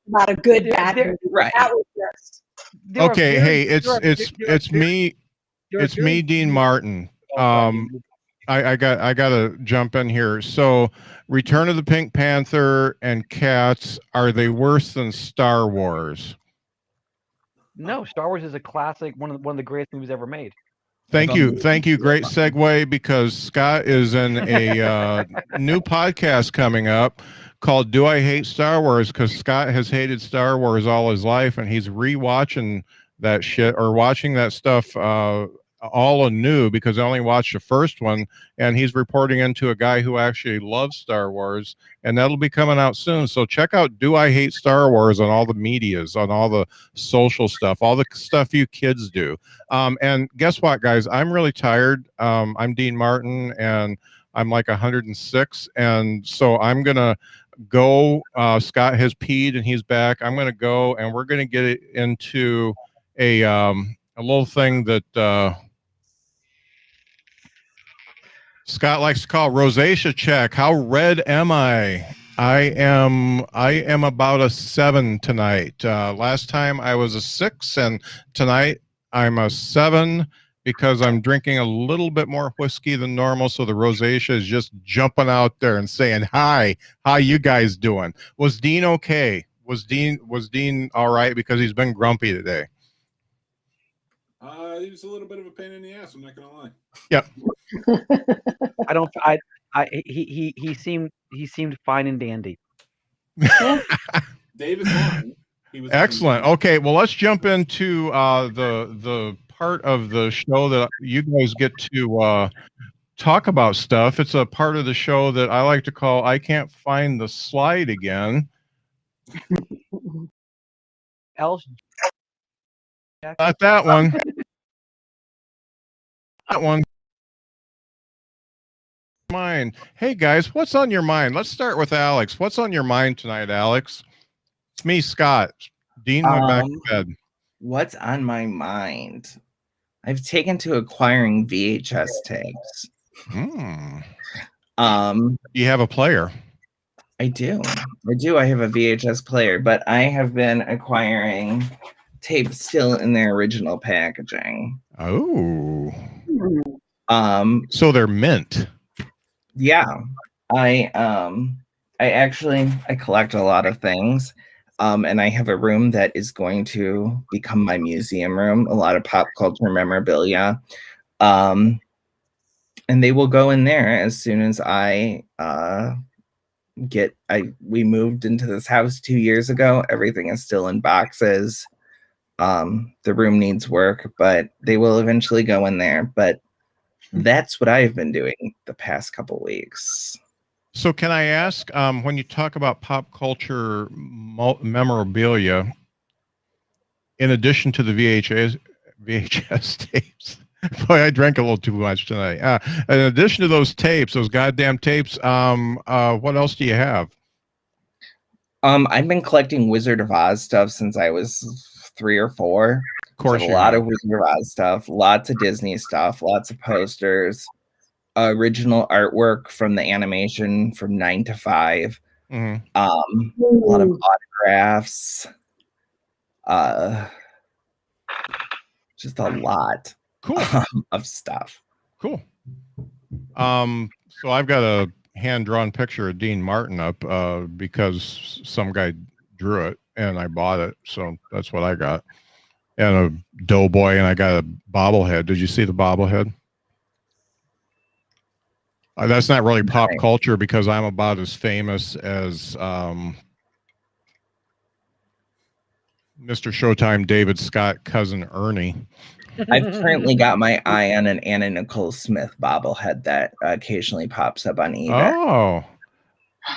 about a good bad movie. Right. That was just okay. Hey, it's me, Dean Martin. I gotta jump in here. So, Return of the Pink Panther and Cats, are they worse than Star Wars? No, Star Wars is a classic, one of the greatest movies ever made. Thank you. Great segue, because Scott is in a new podcast coming up called "Do I Hate Star Wars?" Because Scott has hated Star Wars all his life, and he's rewatching that shit or watching that stuff all anew because I only watched the first one, and he's reporting into a guy who actually loves Star Wars, and that'll be coming out soon. So check out Do I Hate Star Wars on all the medias, on all the social stuff, all the stuff you kids do. And guess what, guys? I'm really tired. I'm Dean Martin, and I'm like 106, and so I'm gonna go. Scott has peed and he's back. I'm gonna go, and we're gonna get it into a little thing that Scott likes to call rosacea check. How red am I? I am about a 7 tonight. Last time I was a 6, and tonight I'm a 7 because I'm drinking a little bit more whiskey than normal. So the rosacea is just jumping out there and saying, hi, how you guys doing? Was Dean okay? Was Dean all right? Because he's been grumpy today. He was a little bit of a pain in the ass, I'm not gonna lie. Yep. He seemed fine and dandy. Dave is fine. He was excellent. Okay, well, let's jump into the part of the show that you guys get to talk about stuff. It's a part of the show that I like to call "I Can't Find the Slide Again." Not that one. That one. Mind. Hey guys, what's on your mind? Let's start with Alex. What's on your mind tonight, Alex? It's me, Scott. Dean went back to bed. What's on my mind? I've taken to acquiring VHS tapes. You have a player? I do. I have a VHS player, but I have been acquiring tapes still in their original packaging. Oh. So they're mint. Yeah. I collect a lot of things. And I have a room that is going to become my museum room, a lot of pop culture memorabilia. And they will go in there as soon as we moved into this house 2 years ago. Everything is still in boxes. The room needs work, but they will eventually go in there. But that's what I've been doing the past couple weeks. So can I ask, when you talk about pop culture memorabilia, in addition to the VHS tapes, boy, I drank a little too much tonight. In addition to those tapes, those goddamn tapes, what else do you have? I've been collecting Wizard of Oz stuff since I was 3 or 4. Of course, a lot of Wizard of Oz stuff, lots of Disney stuff, lots of posters. Original artwork from the animation from 9 to 5. Mm-hmm. A lot of autographs. Just a lot of stuff. Cool. So I've got a hand-drawn picture of Dean Martin up because some guy drew it and I bought it. So that's what I got. And a Doughboy, and I got a bobblehead. Did you see the bobblehead? That's not really pop culture because I'm about as famous as Mr. Showtime David Scott, cousin Ernie. I've currently got my eye on an Anna Nicole Smith bobblehead that occasionally pops up on eBay.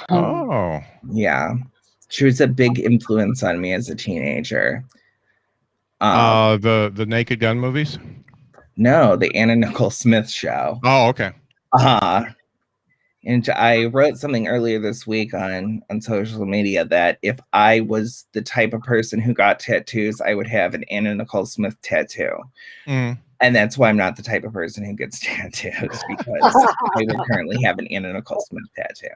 Oh. Yeah. She was a big influence on me as a teenager. The Naked Gun movies? No, the Anna Nicole Smith show. Oh, okay. And I wrote something earlier this week on social media that if I was the type of person who got tattoos, I would have an Anna Nicole Smith tattoo. Mm. And that's why I'm not the type of person who gets tattoos, because I would currently have an Anna Nicole Smith tattoo.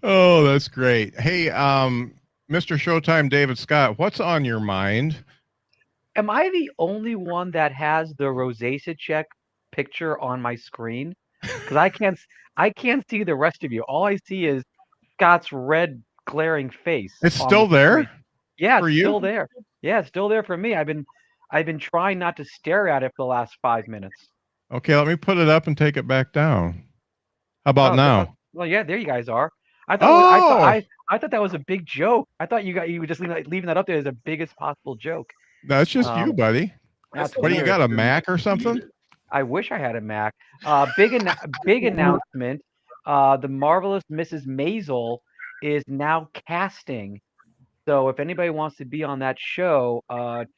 Oh, that's great. Hey, Mr. Showtime David Scott, what's on your mind? Am I the only one that has the rosacea check picture on my screen? Because I can't see the rest of you. All I see is Scott's red glaring face. It's still there? Yeah, for it's you? still there. Yeah, it's still there for me. I've been trying not to stare at it for the last 5 minutes. Okay, let me put it up and take it back down. How about now? Well, yeah, there you guys are. I thought that was a big joke. I thought you were just leaving that up there as the biggest possible joke. That's just you, buddy. That's what do you weird. got, a Mac or something? I wish I had a Mac. Big announcement. The marvelous Mrs. Maisel is now casting. So if anybody wants to be on that show,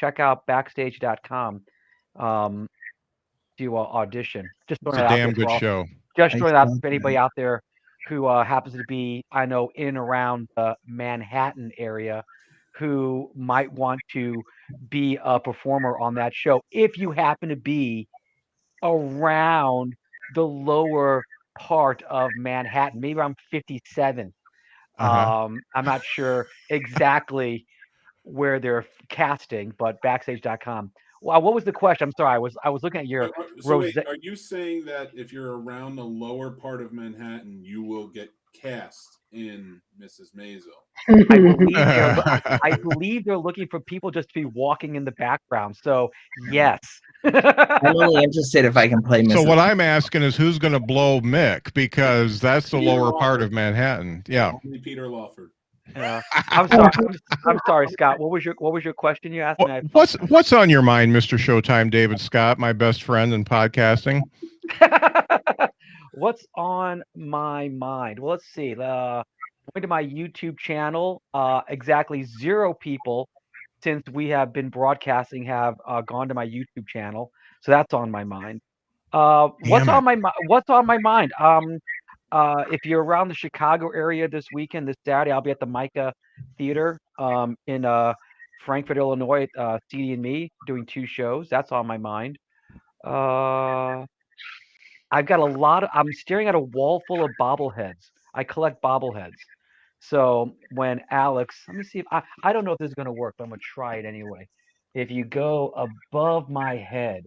check out backstage.com to audition. Just It's a damn good show. Just throwing it out for anybody out there who happens to be, I know, in and around the Manhattan area, who might want to be a performer on that show. If you happen to be around the lower part of Manhattan, maybe around 57. I'm not sure exactly where they're casting, but backstage.com. Wow, what was the question? I'm sorry, I was looking at your wait, are you saying that if you're around the lower part of Manhattan, you will get cast in Mrs. Maisel? I believe they're looking for people just to be walking in the background. So yes. I'm only interested if I can play Mrs. So what I'm asking is who's going to blow Mick, because that's the lower part of Manhattan. Yeah. Only Peter Lawford. I'm sorry. I'm sorry, Scott. What was your question you asked me? What's on your mind, Mr. Showtime David Scott, my best friend in podcasting? What's on my mind? Well, let's see. Going to my YouTube channel, exactly 0 people since we have been broadcasting have gone to my YouTube channel, so that's on my mind. What's on my mind? If you're around the Chicago area this weekend, this Saturday, I'll be at the Micah Theater in Frankfort, Illinois, CD and Me, doing 2 shows. That's on my mind. I've got I'm staring at a wall full of bobbleheads. I collect bobbleheads. So when Alex, let me see if I don't know if this is going to work, but I'm going to try it anyway. If you go above my head.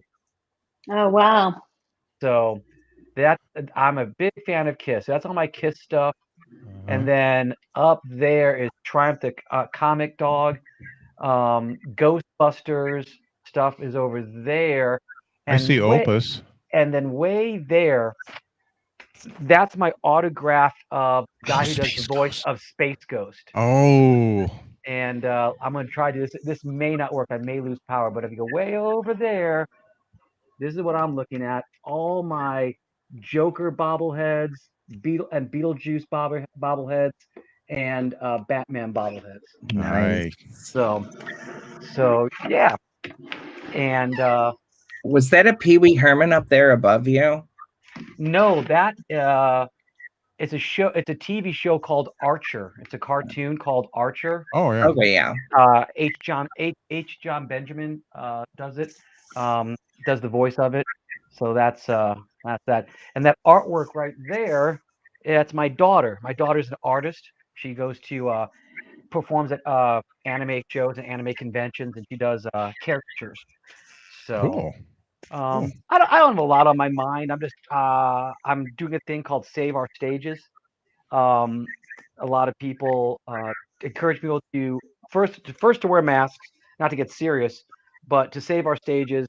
Oh, wow. So I'm a big fan of Kiss. That's all my Kiss stuff. And then up there is Triumph the Comic Dog. Ghostbusters stuff is over there. And I see Opus. And then way there, that's my autograph guy who does the voice of Space Ghost. Oh. And I'm going to try to do this. This may not work. I may lose power. But if you go way over there, this is what I'm looking at. All my Joker bobbleheads, Beetlejuice bobbleheads, and Batman bobbleheads. Nice. So yeah. And was that a Pee Wee Herman up there above you? No, that it's a show. It's a TV show called Archer. It's a cartoon called Archer. Oh yeah. Okay, yeah. H. John Benjamin does it. Does the voice of it. So that's that. And that artwork right there, it's my daughter. My daughter's an artist. She goes to performs at anime shows and anime conventions, and she does caricatures. So cool. I don't have a lot on my mind. I'm just I'm doing a thing called Save Our Stages. A lot of people encourage people to first to wear masks, not to get serious, but to save our stages.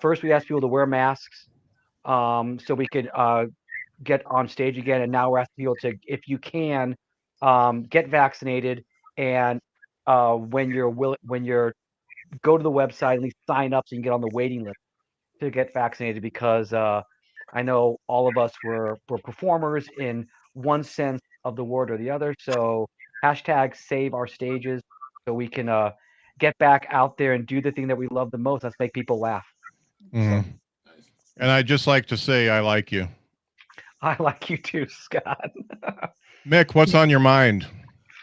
First, we ask people to wear masks. so we could get on stage again. And now we're asking people to, if you can, get vaccinated, and when you're go to the website, at least sign up so you can get on the waiting list to get vaccinated, because I know all of us were performers in one sense of the word or the other. So hashtag save our stages so we can get back out there and do the thing that we love the most. Let's make people laugh. Mhm. So, And I'd just like to say I like you. I like you too, Scott. Mick, what's on your mind?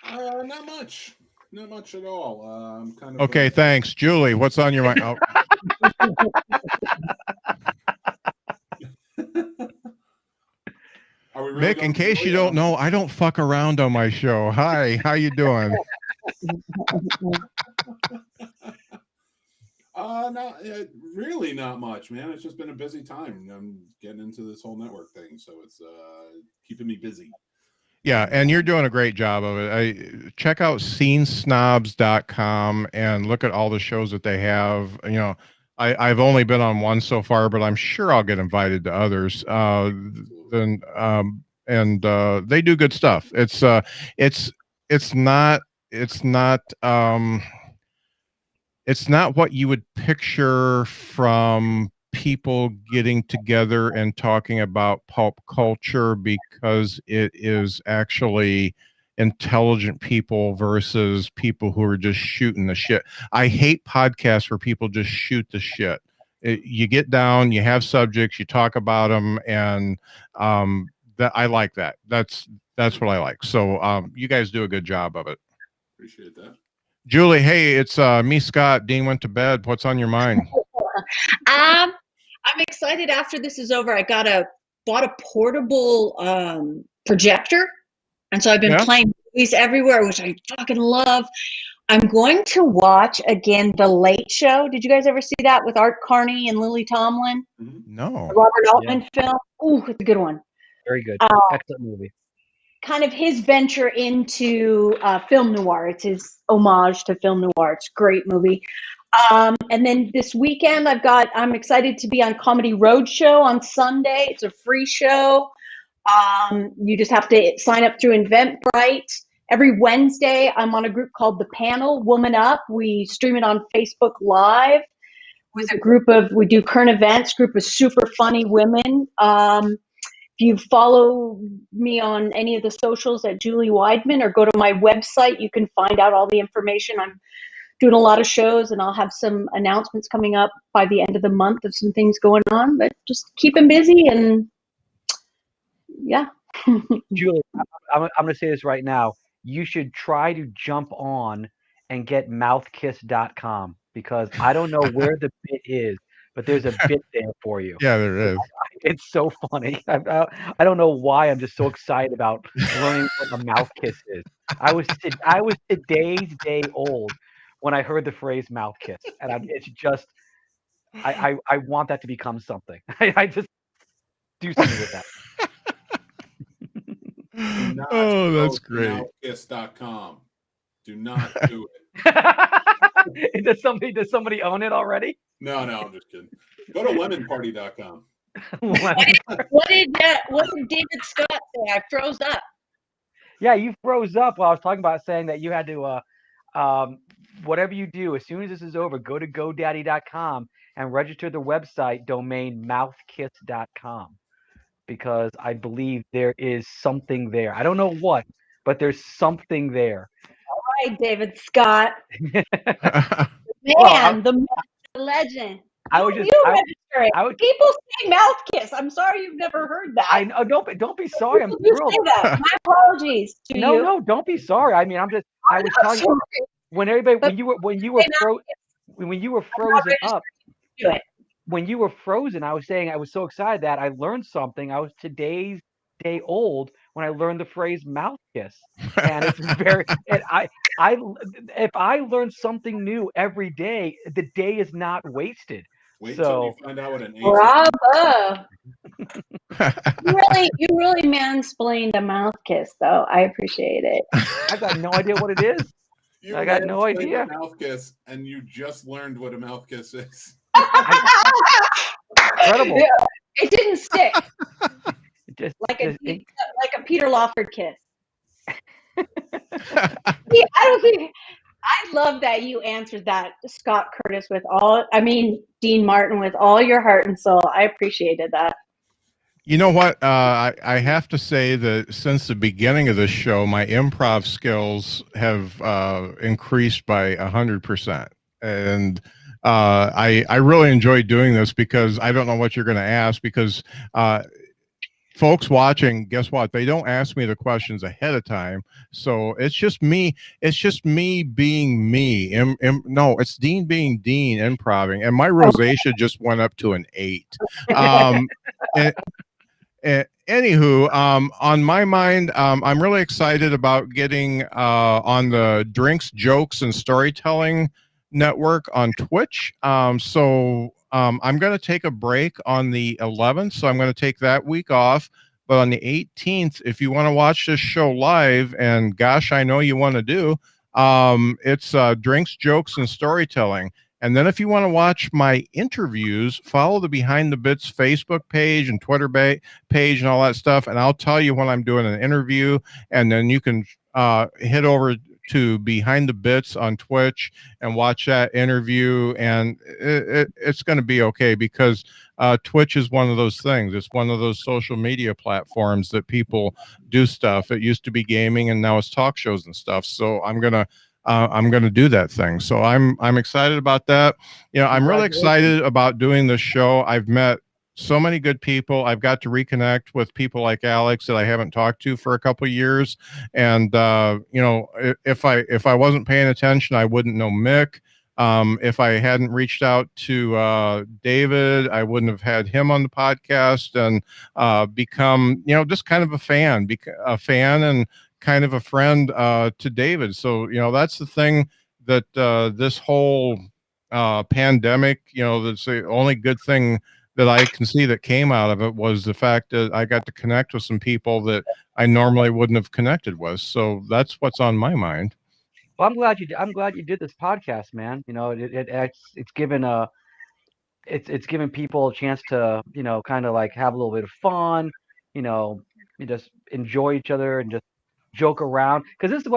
Not much. Not much at all. I'm kind of Okay, thanks. Julie, what's on your mind? Oh. Are we really Mick, in case you don't know, I don't fuck around on my show. Hi, how you doing? Really not much, man. It's just been a busy time. I'm getting into this whole network thing, so it's keeping me busy. Yeah, and you're doing a great job of it. Check out scenesnobs.com and look at all the shows that they have. You know, I've only been on one so far, but I'm sure I'll get invited to others. And they do good stuff. It's not what you would picture from people getting together and talking about pulp culture, because it is actually intelligent people versus people who are just shooting the shit. I hate podcasts where people just shoot the shit. You get down, you have subjects, you talk about them, and that I like that. That's what I like. So you guys do a good job of it. Appreciate that. Julie, hey, it's me, Scott. Dean went to bed. What's on your mind? I'm excited. After this is over, I bought a portable projector, and so I've been playing movies everywhere, which I fucking love. I'm going to watch again The Late Show. Did you guys ever see that with Art Carney and Lily Tomlin? No. The Robert Altman film. Ooh, it's a good one. Very good. Excellent movie. Kind of his venture into film noir. It's his homage to film noir. It's a great movie. And then this weekend, I'm excited to be on Comedy Roadshow on Sunday. It's a free show. You just have to sign up through Eventbrite. Every Wednesday, I'm on a group called The Panel, Woman Up. We stream it on Facebook Live with we do current events, group of super funny women. If you follow me on any of the socials at Julie Weidmann, or go to my website, you can find out all the information. I'm doing a lot of shows, and I'll have some announcements coming up by the end of the month of some things going on, but just keep them busy, and yeah. Julie, I'm going to say this right now. You should try to jump on and get mouthkiss.com, because I don't know where the bit is, but there's a bit there for you. Yeah, there is. It's so funny. I don't know why I'm just so excited about learning what a mouth kiss is. I was today's day old when I heard the phrase mouth kiss, and it's just I want that to become something. I just do something with that. Oh, that's great. Mouthkiss.com. Do not do it. Does somebody own it already? No, I'm just kidding. Go to lemonparty.com. What did David Scott say? I froze up. Yeah, you froze up while I was talking about saying that you had to whatever you do, as soon as this is over, go to GoDaddy.com and register the website domain mouthkiss.com, because I believe there is something there. I don't know what, but there's something there. All right, David Scott. Man, the legend. People say mouth kiss. I'm sorry you've never heard that. I know. Don't be sorry. I'm thrilled. My apologies to you. No, don't be sorry. I mean, I was telling you, when you were frozen up. When you were frozen, I was saying I was so excited that I learned something. I was today's day old when I learned the phrase mouth kiss, and it's very. And if I learn something new every day, the day is not wasted. Wait till you find out what an bravo. You really mansplained a mouth kiss, though. I appreciate it. I got no idea what it is. I got no idea. Mouth kiss, and you just learned what a mouth kiss is. Incredible. It didn't stick Just, like just a Peter Lawford kiss. See, I love that you answered that, Scott Curtis, Dean Martin, with all your heart and soul. I appreciated that. You know what? I have to say that since the beginning of this show, my improv skills have increased by 100%. And I really enjoy doing this because I don't know what you're going to ask, because folks watching, guess what? They don't ask me the questions ahead of time. So it's just me. It's just me being me. No, it's Dean being Dean, improving. And my rosacea just went up to an 8. Anywho, on my mind, I'm really excited about getting on the Drinks, Jokes, and Storytelling Network on Twitch. I'm going to take a break on the 11th, so I'm going to take that week off. But on the 18th, if you want to watch this show live, and gosh, I know you want to do, it's Drinks, Jokes, and Storytelling. And then if you want to watch my interviews, follow the Behind the Bits Facebook page and Twitter page and all that stuff. And I'll tell you when I'm doing an interview. And then you can head over to Behind the Bits on Twitch and watch that interview. And it's going to be okay, because Twitch is one of those things. It's one of those social media platforms that people do stuff. It used to be gaming, and now it's talk shows and stuff. So I'm going to do that thing. So I'm excited about that. You know, I'm really excited about doing this show. I've met so many good people. I've got to reconnect with people like Alex that I haven't talked to for a couple of years. And you know, if I wasn't paying attention, I wouldn't know Mick. If I hadn't reached out to David, I wouldn't have had him on the podcast and become, you know, just kind of a fan and kind of a friend to David. So, you know, that's the thing that this whole pandemic, you know, that's the only good thing that I can see that came out of it, was the fact that I got to connect with some people that I normally wouldn't have connected with. So that's what's on my mind. Well, I'm glad you did this podcast, man. You know, it's given it's given people a chance to, you know, kind of like have a little bit of fun, you know, you just enjoy each other and just joke around. Because this is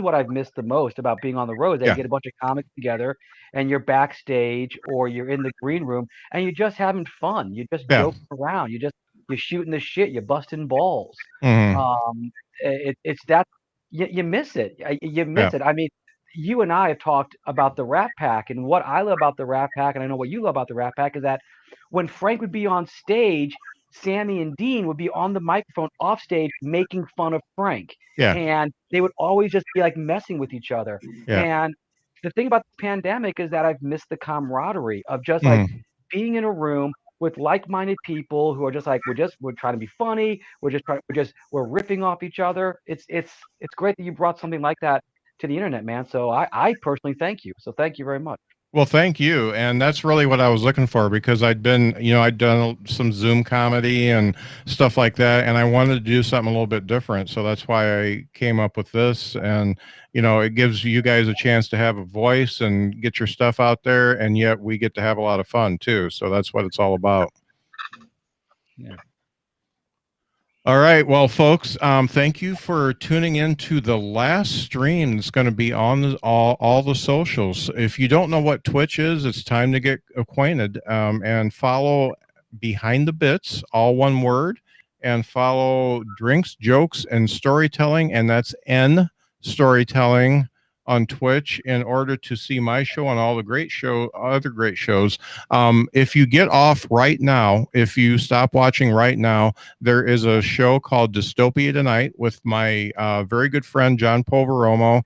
what I've missed the most about being on the road. That Yeah. you get a bunch of comics together and you're backstage or you're in the green room and you're just having fun. You're just joking around. You're shooting the shit. You're busting balls. It's that you miss it. You miss it. I mean, you and I have talked about the Rat Pack, and what I love about the Rat Pack, and I know what you love about the Rat Pack, is that when Frank would be on stage, Sammy and Dean would be on the microphone off stage making fun of Frank. Yeah. And they would always just be like messing with each other. Yeah. And the thing about the pandemic is that I've missed the camaraderie of just like being in a room with like-minded people who are just like, we're trying to be funny. We're riffing off each other. It's great that you brought something like that to the internet, man. So I personally thank you. So thank you very much. Well, thank you. And that's really what I was looking for, because I'd done some Zoom comedy and stuff like that, and I wanted to do something a little bit different. So that's why I came up with this. And, you know, it gives you guys a chance to have a voice and get your stuff out there, and yet we get to have a lot of fun too. So that's what it's all about. Yeah. All right. Well, folks, thank you for tuning in to the last stream that's going to be on all the socials. If you don't know what Twitch is, it's time to get acquainted, and follow Behind the Bits, all one word, and follow Drinks, Jokes, and Storytelling, and that's N Storytelling on Twitch, in order to see my show and all the other great shows. If you get off right now, if you stop watching right now, there is a show called Dystopia Tonight with my very good friend John Poveromo.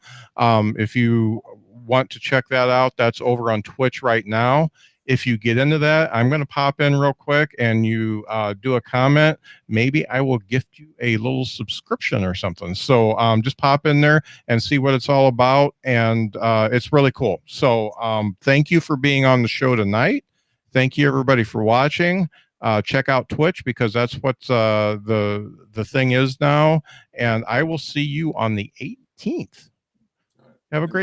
If you want to check that out, that's over on Twitch right now. If you get into that, I'm going to pop in real quick, and you do a comment. Maybe I will gift you a little subscription or something. So just pop in there and see what it's all about. And it's really cool. So thank you for being on the show tonight. Thank you, everybody, for watching. Check out Twitch, because that's what the thing is now. And I will see you on the 18th. Have a great